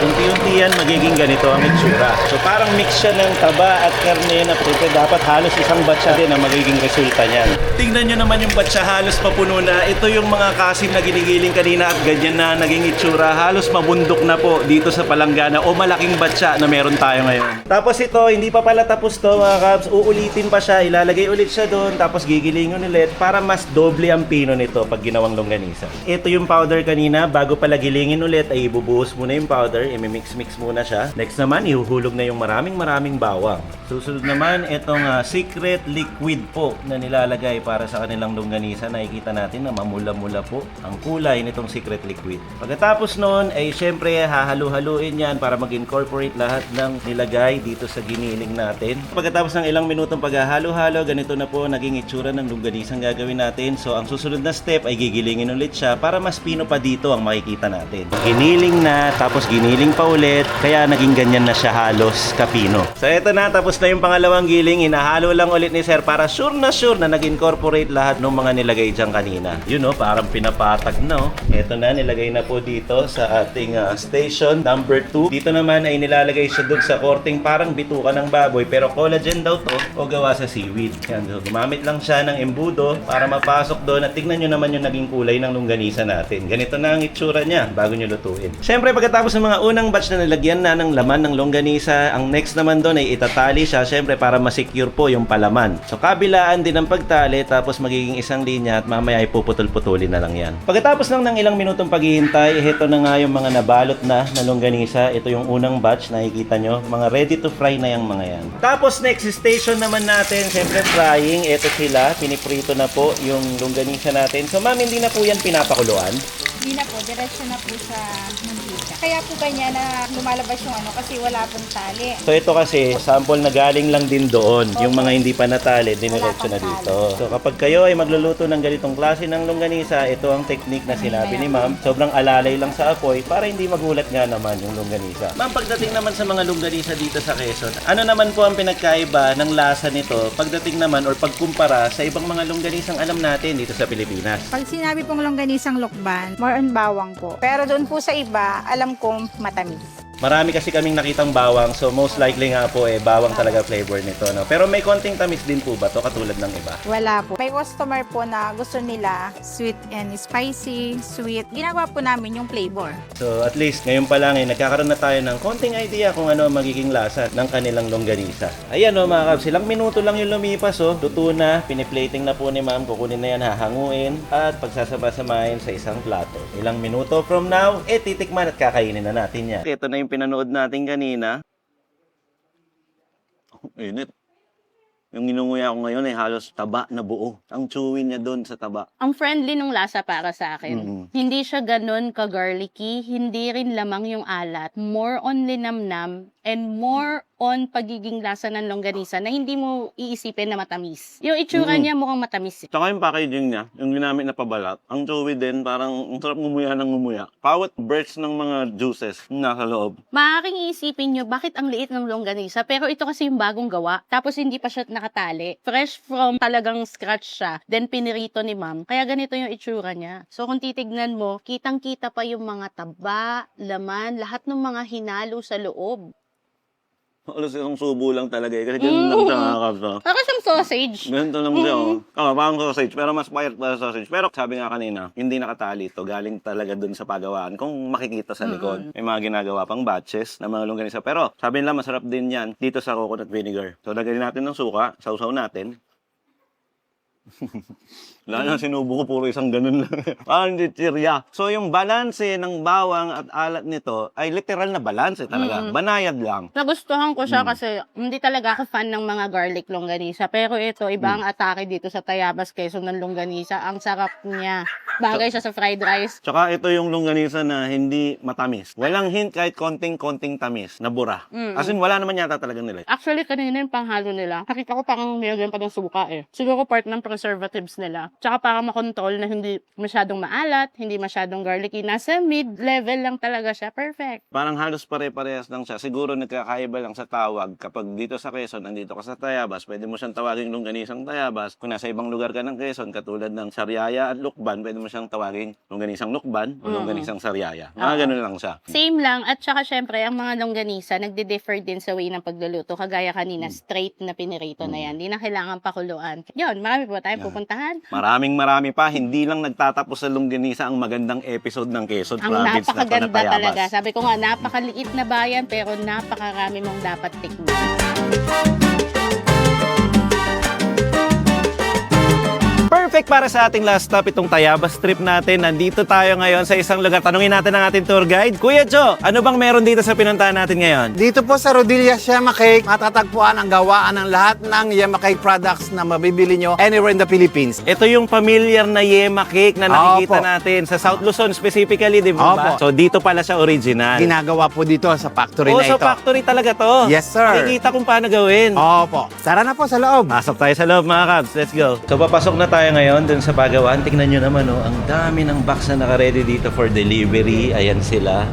Unti-unti yan, magiging ganito ang itsura. So parang mix siya ng taba at karne na prito. Dapat halos isang batya din ang magiging resulta niyan. Tingnan nyo naman yung batya, halos papuno na. Ito yung mga kasim na ginigiling kanina at ganyan na naging itsura. Halos mabundok na po dito sa palanggana o malaking batya na meron tayo ngayon. Tapos ito, hindi pa pala tapos to mga kabs. Uulitin pa siya, ilalagay ulit siya doon. Tapos gigilingin ulit para mas doble ang pino nito pag ginawang longganisa. Ito yung powder kanina. Bago pala gilingin ulit ay ibubuhos muna yung powder. I-mix muna siya. Next naman, ihuhulog na yung maraming bawang. Susunod naman, itong secret liquid po na nilalagay para sa kanilang longganisa. Nakikita natin na mamula-mula po ang kulay nitong secret liquid. Pagkatapos nun, ay syempre hahalu-haluin yan para mag-incorporate lahat ng nilagay dito sa giniling natin. Pagkatapos ng ilang minutong paghahalo-halo, ganito na po naging itsura ng longganisang gagawin natin. So, ang susunod na step ay gigilingin ulit siya para mas pino pa dito ang makikita natin. Giniling na, tapos giniling pa ulit, kaya naging ganyan na siya halos kapino. So eto na, tapos na yung pangalawang giling, hinahalo lang ulit ni Sir para sure na nag-incorporate lahat ng mga nilagay dyan kanina. Yun o, parang pinapatag na o. Eto na, nilagay na po dito sa ating station number 2. Dito naman ay nilalagay siya dun sa korting parang bituka ng baboy pero collagen daw to o gawa sa seaweed. Yan, so gumamit lang siya ng embudo para mapasok doon at tignan nyo naman yung naging kulay ng longganisa natin. Ganito na ang itsura niya bago nyo lutuin. Siyempre pagkatapos ng mga unang batch na nilagyan na ng laman ng longganisa, ang next naman doon ay itatali siya syempre para ma-secure po yung palaman. So kabilaan din ang pagtali tapos magiging isang linya at mamaya ay puputol-putulin na lang yan. Pagkatapos lang ng ilang minutong paghihintay, ito na nga yung mga nabalot na longganisa. Ito yung unang batch, nakikita nyo. Mga ready to fry na yung mga yan. Tapos next station naman natin, syempre frying. Ito sila, piniprito na po yung longganisa natin. So ma'am, hindi na po yan pinapakuluan? Hindi na po, diretso na po sa mantika. Kaya po ganyan na lumalabas yung ano kasi wala pong tali. So ito kasi sample na galing lang din doon. Yung mga hindi pa natali, diniretso na dito. So kapag kayo ay magluluto ng ganitong klase ng longganisa, ito ang technique na sinabi ni ma'am. Sobrang alalay lang sa apoy para hindi magulat nga naman yung longganisa. Ma'am, pagdating naman sa mga longganisa dito sa Quezon, ano naman po ang pinagkaiba ng lasa nito pagdating naman or pagkumpara sa ibang mga longganisang alam natin dito sa Pilipinas? Pag sinabi pong longganisang lokban, more on bawang po. Pero doon po sa iba, alam kong matamis. Marami kasi kaming nakitang bawang, so most likely nga po bawang talaga flavor nito, no? Pero may konting tamis din po ba to katulad ng iba? Wala po. May customer po na gusto nila sweet and spicy, sweet. Ginagawa po namin yung flavor. So at least ngayon pa lang nagkakaroon na tayo ng konting idea kung ano ang magiging lasa ng kanilang longganisa. Ayan o mga kabs, ilang minuto lang yung lumipas o. Luto na, piniplating na po ni ma'am, kukunin na yan, hahanguin at pagsasama-samahin sa isang plato. Ilang minuto from now, titikman at kakainin na natin yan. Ito na yung pinanood natin kanina. Init. Yung inunguya ko ngayon ay halos taba na buo. Ang chewy niya doon sa taba. Ang friendly nung lasa para sa akin. Hindi siya ganun ka-garlicky, hindi rin lamang yung alat. More on linamnam and more on pagiging lasa ng longganisa na hindi mo iisipin na matamis. Yung itsura niya mukhang matamis. Tsaka yung packaging niya, yung ginamit na pabalat, ang chewy din, parang ang sarap ngumuya ng ngumuya. Bawat burst ng mga juices nasa loob. Maaaring iisipin nyo, bakit ang liit ng longganisa? Pero ito kasi yung bagong gawa. Tapos hindi pa siya nakatali. Fresh from talagang scratch siya. Then pinirito ni ma'am. Kaya ganito yung itsura niya. So kung titignan mo, kitang-kita pa yung mga taba, laman, lahat ng mga hinalo sa loob. Alas yung subo lang talaga eh. Kasi ganun lang siya nakakabsa. Para siyang sausage. Ganito lang siya. Parang sausage. Pero mas payat pa sa sausage. Pero sabi nga kanina, hindi nakatali ito. Galing talaga dun sa pagawaan. Kung makikita sa likod, may mga ginagawa pang batches na mga longganisa. Pero sabi nila masarap din yan dito sa coconut vinegar. So lagyan natin ng suka. Sausaw natin. Wala na, sinubo ko puro isang ganun lang. Parang chichirya. So yung balanse ng bawang at alat nito ay literal na balanse talaga. Banayad lang. Nagustuhan ko siya kasi hindi talaga ako fan ng mga garlic longganisa. Pero ito, iba ang atake dito sa Tayabas Quezon ng longganisa. Ang sarap niya. Bagay siya sa fried rice. Tsaka ito yung longganisa na hindi matamis. Walang hint kahit konting-konting tamis na bura. As in, wala naman yata talaga nila. Actually, kanina yung panghalo nila, nakita ko parang nilagyan pa ng suka eh. Siguro part ng preservatives nila. Tsaka para makontrol na hindi masyadong maalat, hindi masyadong garlicky. Nasa mid-level lang talaga siya. Perfect. Parang halos pare-parehas lang siya. Siguro nagkakaiba lang sa tawag. Kapag dito sa Quezon, nandito ka sa Tayabas, pwede mo siyang tawaging longganisang Tayabas. Kung nasa ibang lugar ka ng Quezon, katulad ng Sariaya at Lukban, pwede mo siyang tawaging longganisang Lukban o longganisang Sariaya. Mga ganun lang siya. Same lang. At saka syempre, ang mga longganisa, nagde-differ din sa way ng pagluluto. Kagaya kanina, straight na pinirito na yan. Hindi na kailangan pakuluan. Yun, marami po tayong pupuntahan. Marami pa. Hindi lang nagtatapos sa longganisa ang magandang episode ng Quezon Ang Province na to na napakaganda Tayabas. talaga. Sabi ko nga, napakaliit na bayan pero napakarami mong dapat tikman. Perfect para sa ating last stop itong Tayabas trip natin. Nandito tayo ngayon sa isang lugar. Tanungin natin ang ating tour guide. Kuya Jo, ano bang meron dito sa pinuntahan natin ngayon? Dito po sa Rodillas Yema Cake, matatagpuan ang gawaan ng lahat ng Yema Cake products na mabibili nyo anywhere in the Philippines. Ito yung familiar na yema cake na nakikita Opo. natin sa South Luzon specifically, di ba? Opo. So dito pala siya original. Ginagawa po dito sa factory Oo, na sa ito. factory talaga to. Yes, sir. Nakikita kung paano gawin. Opo. Tara na po sa loob. Pasok tayo sa loob mga Kabs. Let's go. So papasok na tayo ngayon dun sa pagawaan. Tingnan nyo naman, oh, ang dami ng box na naka-ready dito for delivery. Ayan sila.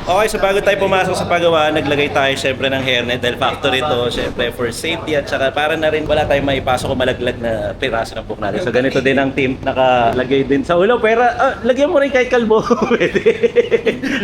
Okay, so bago tayo pumasok sa paggawa, naglagay tayo syempre ng hairnet dahil factory to, syempre for safety at saka para na rin wala tayong maipasok o malaglag na piraso ng buhok natin. So ganito din ang team, nakalagay din sa ulo. Pero lagyan mo rin kahit kalbo. Pwede.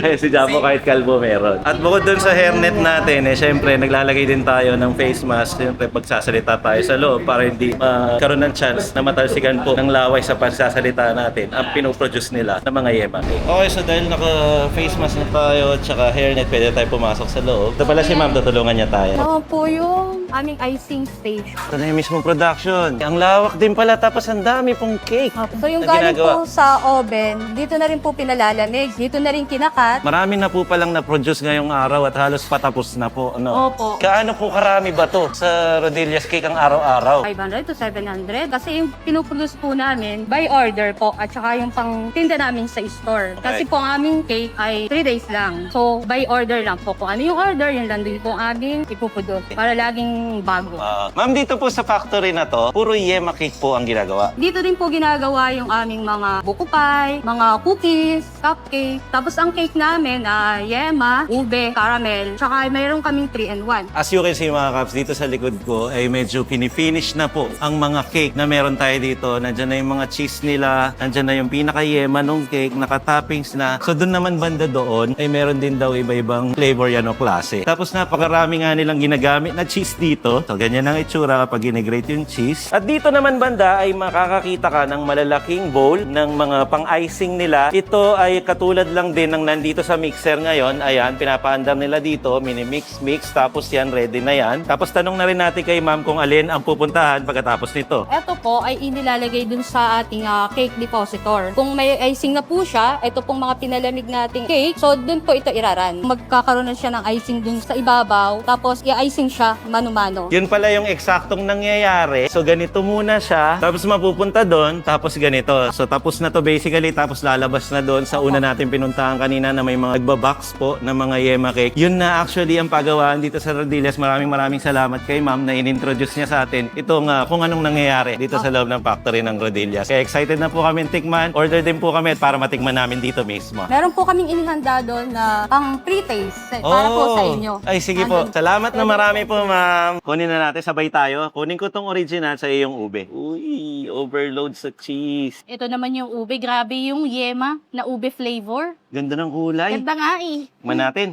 Ay, si Jamo kahit kalbo meron. At bukod dun sa hairnet natin, syempre naglalagay din tayo ng face mask. Syempre pagsasalita tayo sa loob para hindi magkaroon ng chance na matalsikan po ng laway sa pagsasalita natin ang pinoproduce nila ng mga yema. Okay, so dahil naka-face mask na tayo at saka hairnet, pwede tayo pumasok sa loob. Ito pala si ma'am, tutulungan niya tayo. Oo po yung aming icing station. Ito na yung mismong production. Ang lawak din pala, tapos ang dami pong cake. So yung na galing ginagawa. po sa oven, dito na rin po pinalalamig, dito na rin kinakat. Marami na po palang na-produce ngayong araw at halos patapos na po. Ano? Opo. Kaano po karami ba to sa Rodillas Cake ang araw-araw? 500 to 700 kasi yung pinuproduce po namin by order po at saka yung pang tinda namin sa store. Kasi Okay. po ang aming cake ay 3 days lang. So by order lang po. Kung ano yung order, yun lang din po ang aming ipuproduce para laging bago. Ma'am, dito po sa factory na to, puro yema cake po ang ginagawa. Dito din po ginagawa yung aming mga buko pie, mga cookies, cupcake. Tapos ang cake namin ay yema, ube, caramel, tsaka mayroon kaming 3-in-1. As you can see mga Kaps, dito sa likod ko ay medyo pinifinish na po ang mga cake na meron tayo dito. Nandyan na yung mga cheese nila, nandyan na yung pinaka-yema nung cake, naka-toppings na. So doon naman banda doon ay meron meron din daw iba-ibang flavor yan o klase. Tapos napakarami nga nilang ginagamit na cheese dito. So ganyan ang itsura kapag ginigrate yung cheese. At dito naman banda ay makakakita ka ng malalaking bowl ng mga pang-icing nila. Ito ay katulad lang din ng nandito sa mixer ngayon. Ayan, pinapaandar nila dito, mini-mix, tapos yan, ready na yan. Tapos tanong na rin natin kay ma'am kung alin ang pupuntahan pagkatapos nito. Ito po ay inilalagay dun sa ating cake depositor. Kung may icing na po siya, ito pong mga pinalamig nating cake, so dun po ito iraran. Magkakaroon na siya ng icing dun sa ibabaw, tapos i-icing siya mano-mano. Yun pala yung eksaktong nangyayari. So ganito muna siya, tapos mapupunta doon, tapos ganito. So tapos na to basically, tapos lalabas na doon sa una natin pinuntahan kanina na may mga nagbabox po ng mga yema cake. Yun na actually ang pagawaan dito sa Rodillas. Maraming salamat kay ma'am na in-introduce niya sa atin itong kung anong nangyayari dito sa loob ng factory ng Rodillas. Kaya excited na po kami tikman. Order din po kami para matikman namin dito mismo. Meron po kaming inihanda doon na pang pre-taste para po sa inyo. Ay, sige po. Salamat na marami po, ma'am. Kunin na natin, sabay tayo. Kunin ko tong original sa iyong ube. Uy, overload sa cheese. Ito naman yung ube. Grabe yung yema na ube flavor. Ganda ng kulay. Ganda nga eh. Tikman natin.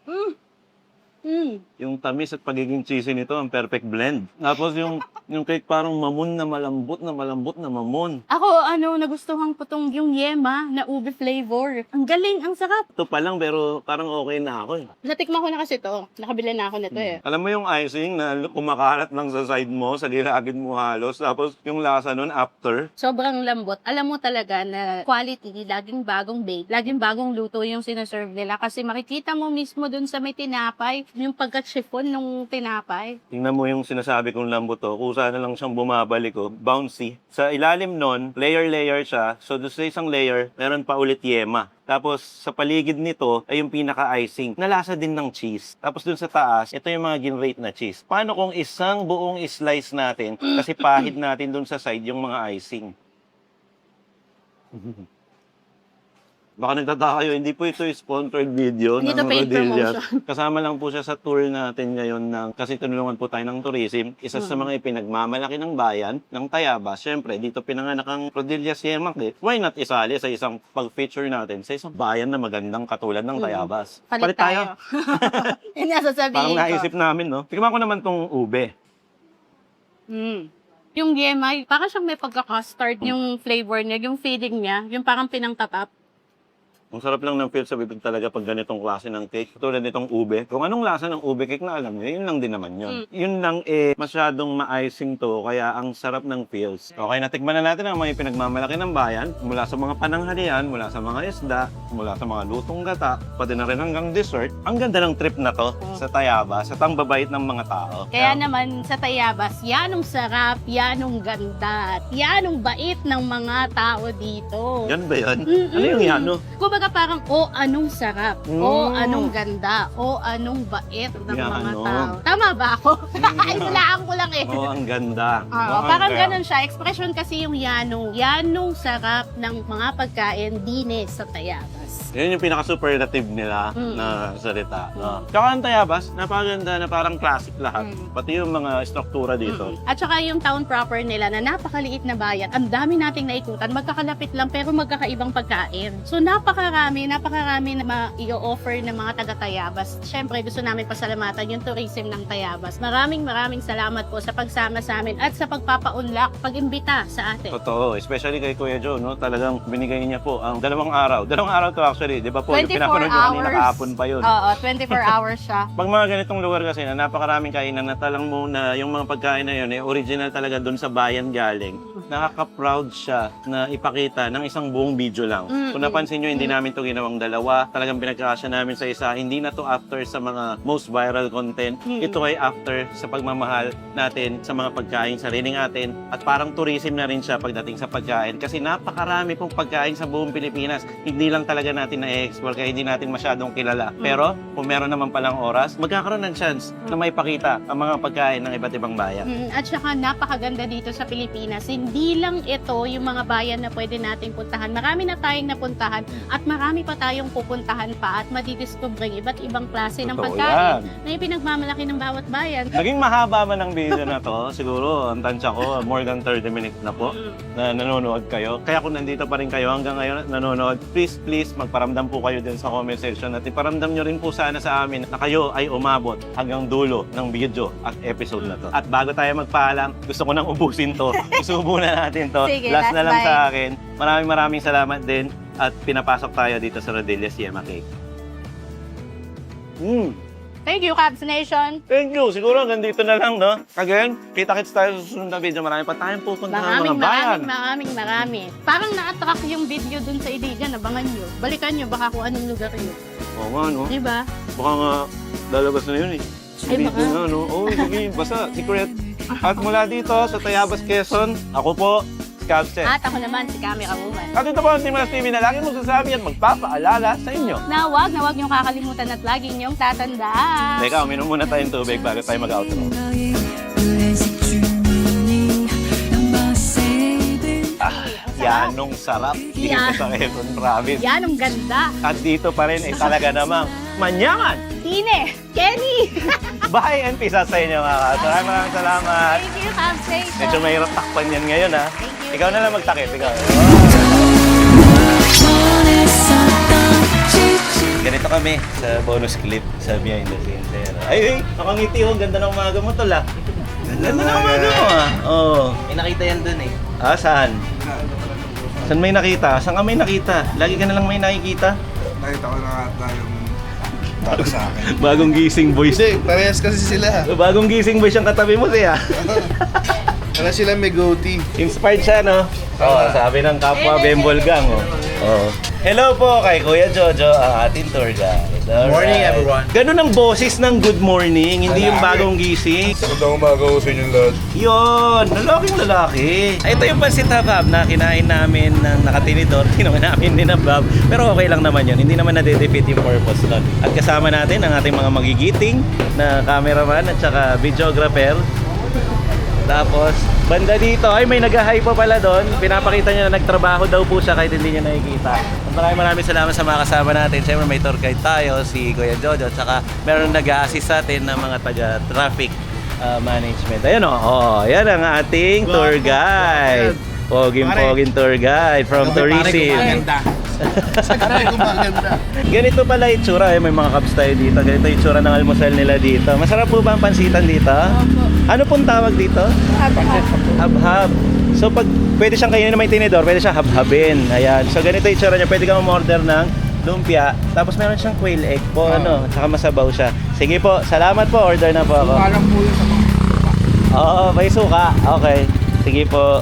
Mm. Yung tamis at pagiging cheesy nito, ang perfect blend. Tapos yung cake parang mamon na malambot na mamon. Ako, nagustuhan ko tong yung yema na ube flavor. Ang galing, ang sarap. Ito pa lang pero parang okay na ako eh. Natikman ko na kasi to. Nakabili na ako nito eh. Alam mo yung icing na kumakalat lang sa side mo, sa gilagid mo halos, tapos yung lasa nun after. Sobrang lambot. Alam mo talaga na quality, laging bagong bake, laging bagong luto yung sinaserve nila. Kasi makikita mo mismo dun sa may tinapay, yung pagka-chiffon ng tinapay. Tingnan mo yung sinasabi kong lambot to, kusa na lang siyang bumabalik oh, bouncy. Sa ilalim nun, layer siya. So doon sa isang layer, meron pa ulit yema. Tapos sa paligid nito ay yung pinaka-icing. Nalasa din ng cheese. Tapos dun sa taas, ito yung mga ginrate na cheese. Paano kung isang buong slice natin, kasi pahid natin dun sa side yung mga icing. Baka nagtataka kayo, hindi po ito sponsored video Hindi ng ito paid Rodillas. promotion. Kasama lang po siya sa tour natin ngayon kasi tinulungan po tayo ng tourism. Isa sa mga ipinagmamalaki ng bayan, ng Tayabas. Siyempre, dito pinanganak ang Rodillas Yema Cake. Why not isali sa isang pag-feature natin sa isang bayan na magandang katulad ng Tayabas? Palit tayo. Yun ang Parang sasabihin ko. naisip namin, no? Tignan ko naman tong ube. Yung yema, parang siyang may pagka-custard yung flavor niya, yung feeling niya, yung parang pinangtatap. Ang sarap lang ng feel sa bibig talaga pag ganitong klase ng cake. Tulad nitong ube. Kung anong lasa ng ube cake na alam niyo, yun lang din naman yun. Yun lang masyadong ma-icing to, kaya ang sarap ng feels. Okay, natikman na natin ang mga pinagmamalaki ng bayan. Mula sa mga pananghalian, mula sa mga isda, mula sa mga lutong gata, pati na rin hanggang dessert. Ang ganda ng trip na to sa Tayabas at ang babait ng mga tao. Kaya naman sa Tayabas, yanong sarap, yanong ganda, at yanong bait ng mga tao dito. Yan ba yun? Ano yung yano? Kumbaga parang, anong sarap, anong ganda, anong bait ng mga Yano. tao. Tama ba ako? Inulaan ko lang eh. Ang ganda. Parang ganun siya. Expression kasi yung yanong. Yanong sarap ng mga pagkain dines sa Tayabas. Yun yung pinaka-superlative nila na salita. Tsaka ang Tayabas, napakaganda na parang classic lahat. Pati yung mga struktura dito. At saka yung town proper nila na napakaliit na bayan. Ang dami nating naikutan. Magkakalapit lang pero magkakaibang pagkain. So napakarami na ma-i-offer ng mga taga-Tayabas. Siyempre gusto namin pasalamatan yung tourism ng Tayabas. Maraming salamat po sa pagsama sa amin at sa pagpapaunlak, pag-imbita sa atin. Totoo, especially kay Kuya Joe, no? Talagang binigay niya po ang 2 araw. 2 araw to actually, di ba po? Yung 24 pinapanood nyo kanina hours. kahapon pa yun. Oo, 24 hours siya. Pag mga ganitong lugar kasi na napakaraming kainan na talang mo na yung mga pagkain na yun, original talaga doon sa bayan galing. Nakaka-proud siya na ipakita ng isang buong video lang. Kung napansin nyo, hindi namin to ginawang dalawa. Talagang pinagkakasya namin sa isa. Hindi na to after sa mga most viral content. Ito ay after sa pagmamahal natin sa mga pagkain sariling atin. At parang tourism na rin siya pagdating sa pagkain. Kasi napakarami pong pagkain sa buong Pilipinas. Hindi lang talaga natin na-explore kaya hindi natin masyadong kilala. Pero kung meron naman palang oras, magkakaroon ng chance na may pakita ang mga pagkain ng iba't ibang bayan. At saka napakaganda dito sa Pilipinas. Hindi lang ito yung mga bayan na pwede nating puntahan. Marami na tayong napuntahan at marami pa tayong pupuntahan pa at madidiscover iba't ibang klase ng Totoo pagkain yan. na ipinagmamalaki ng bawat bayan. Naging mahaba man ang video na to. Siguro, ang tansya ko, more than 30 minutes na po na nanonood kayo. Kaya kung nandito pa rin kayo hanggang ngayon nanonood, please magparamdam po kayo din sa comment section at iparamdam nyo rin po sana sa amin na kayo ay umabot hanggang dulo ng video at episode na to. At bago tayo magpaalam, gusto ko nang ubusin to. Isubo na natin to. Sige, last na last lang bite. sa akin. Maraming salamat din at pinapasok tayo dito sa Rodelia's Yema Cake. Thank you, Cubs Nation. Thank you. Siguro hanggang dito na lang, no? Again, kita-kits tayo sa susunod na video. Marami pa tayong pupuntahan mga bayan. Marami. Parang na-attract yung video dun sa Iligan. Abangan nyo. Balikan nyo baka kung anong lugar yun. Oo nga, no? Diba? Baka nga lalabas na yun eh. Ay, baka. Video na, no? Oo, sige. Basta, secret. At mula dito sa Tayabas, Quezon, ako po, Scabset. At ako naman si Camera Woman. At ito po ang Team Malas TV na lagi magsasabi at magpapaalala sa inyo. Na wag niyong kakalimutan at lagi niyong tatandaan. Teka, uminom muna tayong tubig bago tayo mag-outro. Yanong sarap dito sa Quezon Province. Yan ang ganda. At dito pa rin ay talaga namang manyaman. Tine! Kenny! Bye and peace out sa inyo mga kaso. Maraming salamat. Thank you, Cubs Nation. Medyo mahirap takpan yan ngayon ha. Ikaw na lang magtakip. Ikaw. Ganito kami sa bonus clip sa behind the scenes. Ay, nakangiti ho. Ganda ng umaga mo tol ah. Ganda ng umaga mo ah. Oo. May nakita yan dun eh. Ah, saan? Saan may nakita? Saan ka may nakita? Lagi ka na lang may nakikita? Nakita ko na ata yung tao sa akin. Bagong gising boys. Hindi, parehas kasi sila. Bagong gising boys yung katabi mo siya. Parehas sila may goatee. Inspired siya, no? Oo, sabi ng kapwa Bembol Gang, oh. Oo. Hello po kay Kuya Jojo, ang ating tour guide. Alright. Morning, everyone. Ganun ang boses ng good morning, hindi yung bagong gising. Magandang umaga ko sa inyong lahat. Yun, lalaking lalaki. Ito yung pansit habab na kinain namin ng nakatinidor. Hindi naman namin dinabab. Pero okay lang naman yun. Hindi naman nadedefeat yung purpose nun. At kasama natin ang ating mga magigiting na cameraman at saka videographer. Tapos, banda dito, ay may nag-hi pa pala doon. Pinapakita niya na nagtrabaho daw po siya kahit hindi niya nakikita. Maraming salamat sa mga kasama natin. Siyempre may tour guide tayo, si Kuya Jojo. Tsaka meron nag-a-assist sa atin ng mga taga-traffic management. Ayun o, yan ang ating tour guide. Poging tour guide from tourism. Ganito pala itsura, may mga cups tayo dito. Ganito itsura ng almusal nila dito. Masarap po ba ang pansitan dito? Ano pong tawag dito? Hab-hab. So pag pwede siyang kainin na may tinidor, pwede siyang hab-habin. Ayan. So ganito itsura niya. Pwede kang umorder ng lumpia. Tapos meron siyang quail egg po, saka masabaw siya. Sige po, salamat po. Order na po ako. Alam mo yun sa mga Oo, may suka. Okay. Sige po.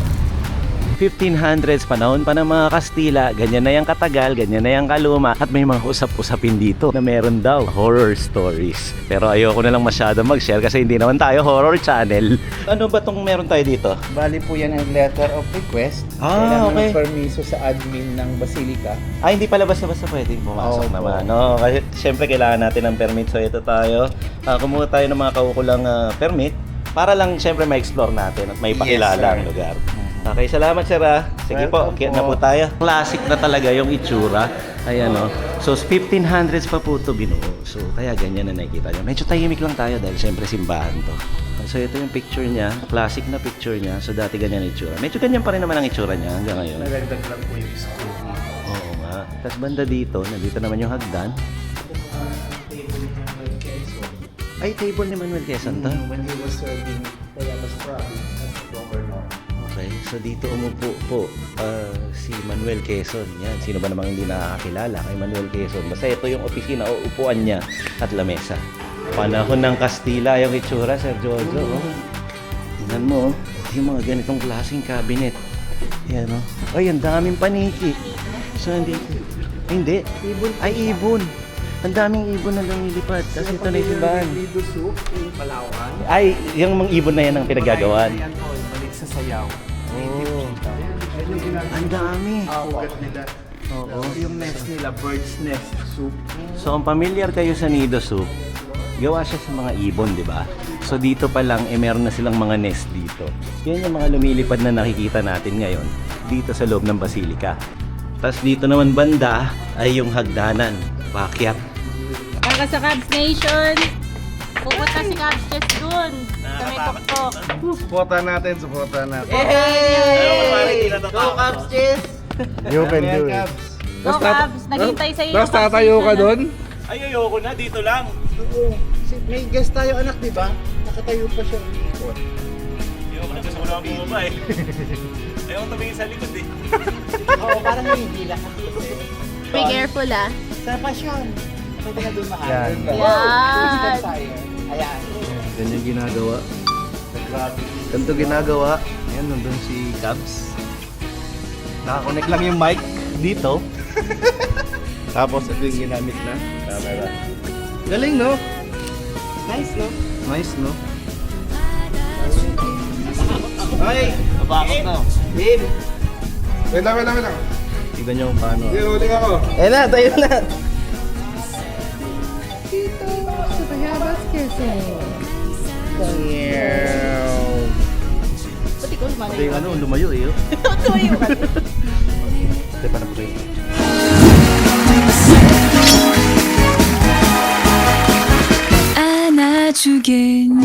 1500s, panahon pa ng mga Kastila, ganyan na yung katagal, ganyan na yung kaluma, at may mga usap-usapin dito na meron daw horror stories. Pero ayoko na lang masyado mag-share kasi hindi naman tayo horror channel. Ano ba tong meron tayo dito? Bali po yan ang letter of request. Ah, okay. Kailangan ng permiso sa admin ng Basilica. Ay, hindi pala basta-basta pwedeng pumasok Opo. naman. No, kasi siyempre kailangan natin ng permit. So ito tayo, kumuha tayo ng mga kaukulang permit para lang siyempre ma-explore natin at may pakilala ang lugar. Okay, salamat sir ah. Sige po, kaya na po tayo. Classic na talaga yung itsura. Ayan o. So 1500s pa po ito binuo. So kaya ganyan na nakikita nyo. Medyo tahimik lang tayo dahil siyempre simbahan to. So ito yung picture niya. Classic na picture niya. So dati ganyan ang itsura. Medyo ganyan pa rin naman ang itsura niya hanggang ngayon. Nagagdag lang po yung school. Oo nga. Tapos banda dito, nandito naman yung hagdan. Ay, table ni Manuel Quezon to. When he was serving Tayabas Province as governor. Okay, so dito umupo po si Manuel Quezon. Yan, sino ba namang hindi nakakakilala kay Manuel Quezon? Basta ito yung opisina o upuan niya at lamesa. Panahon ng Kastila yung itsura, Sir Jojo. Oh. Tingnan mo, yung mga ganitong klaseng cabinet. Yan o. Oh. Ay, ang daming paniki. So, hindi. Ay, ibon. Ang daming ibon na lumilipad. Kasi ito na yung simbahan. Lido soup in Palawan. Ay, yung mga ibon na yan ang pinagagawan. Yan po, balik sa sayaw. Oh. Ang dami. Ugat nila. Oo. Yung nest nila, bird's nest soup. So, ang familiar kayo sa Nido Soup, gawa siya sa mga ibon, di ba? So, dito pa lang, meron na silang mga nest dito. Yan yung mga lumilipad na nakikita natin ngayon dito sa loob ng Basilica. Tapos dito naman banda ay yung hagdanan, paakyat. Para sa Cubs Nation, pupunta si Cubs Chess dun. Sa may tuktok. Supportan natin. Go Cubs, Chess! You can do it. Go, Cabs. Naghintay sa'yo yung Tapos tatayo ka doon? Ay, ayoko na. Dito lang. Oo. May guest tayo anak, di ba? Nakatayo pa siya umiikot. Ayoko na. Gusto ko lang bumaba eh. Ayoko tumingin sa likod eh. Oo, parang hinihila ka. Be careful ah. Sa pasyon. Pwede na doon mahal. Yan. Yan. Tayo. Ayan. Ganyan ginagawa. Ganito ginagawa. Ayan, nandun si Cabs. Nakakonect lang yung mic dito. Tapos ito yung ginamit na camera. Galing, no? Nice, no? Nice, no? Ay! Nabakot na. Babe! Wait lang. Tignan nyo kung paano. Hindi, huling ako. Ayan na, tayo na. Pati ko Pati yung ano, lumayo eh. Tumayo ka. Ito pa na po kayo. 안아주겠니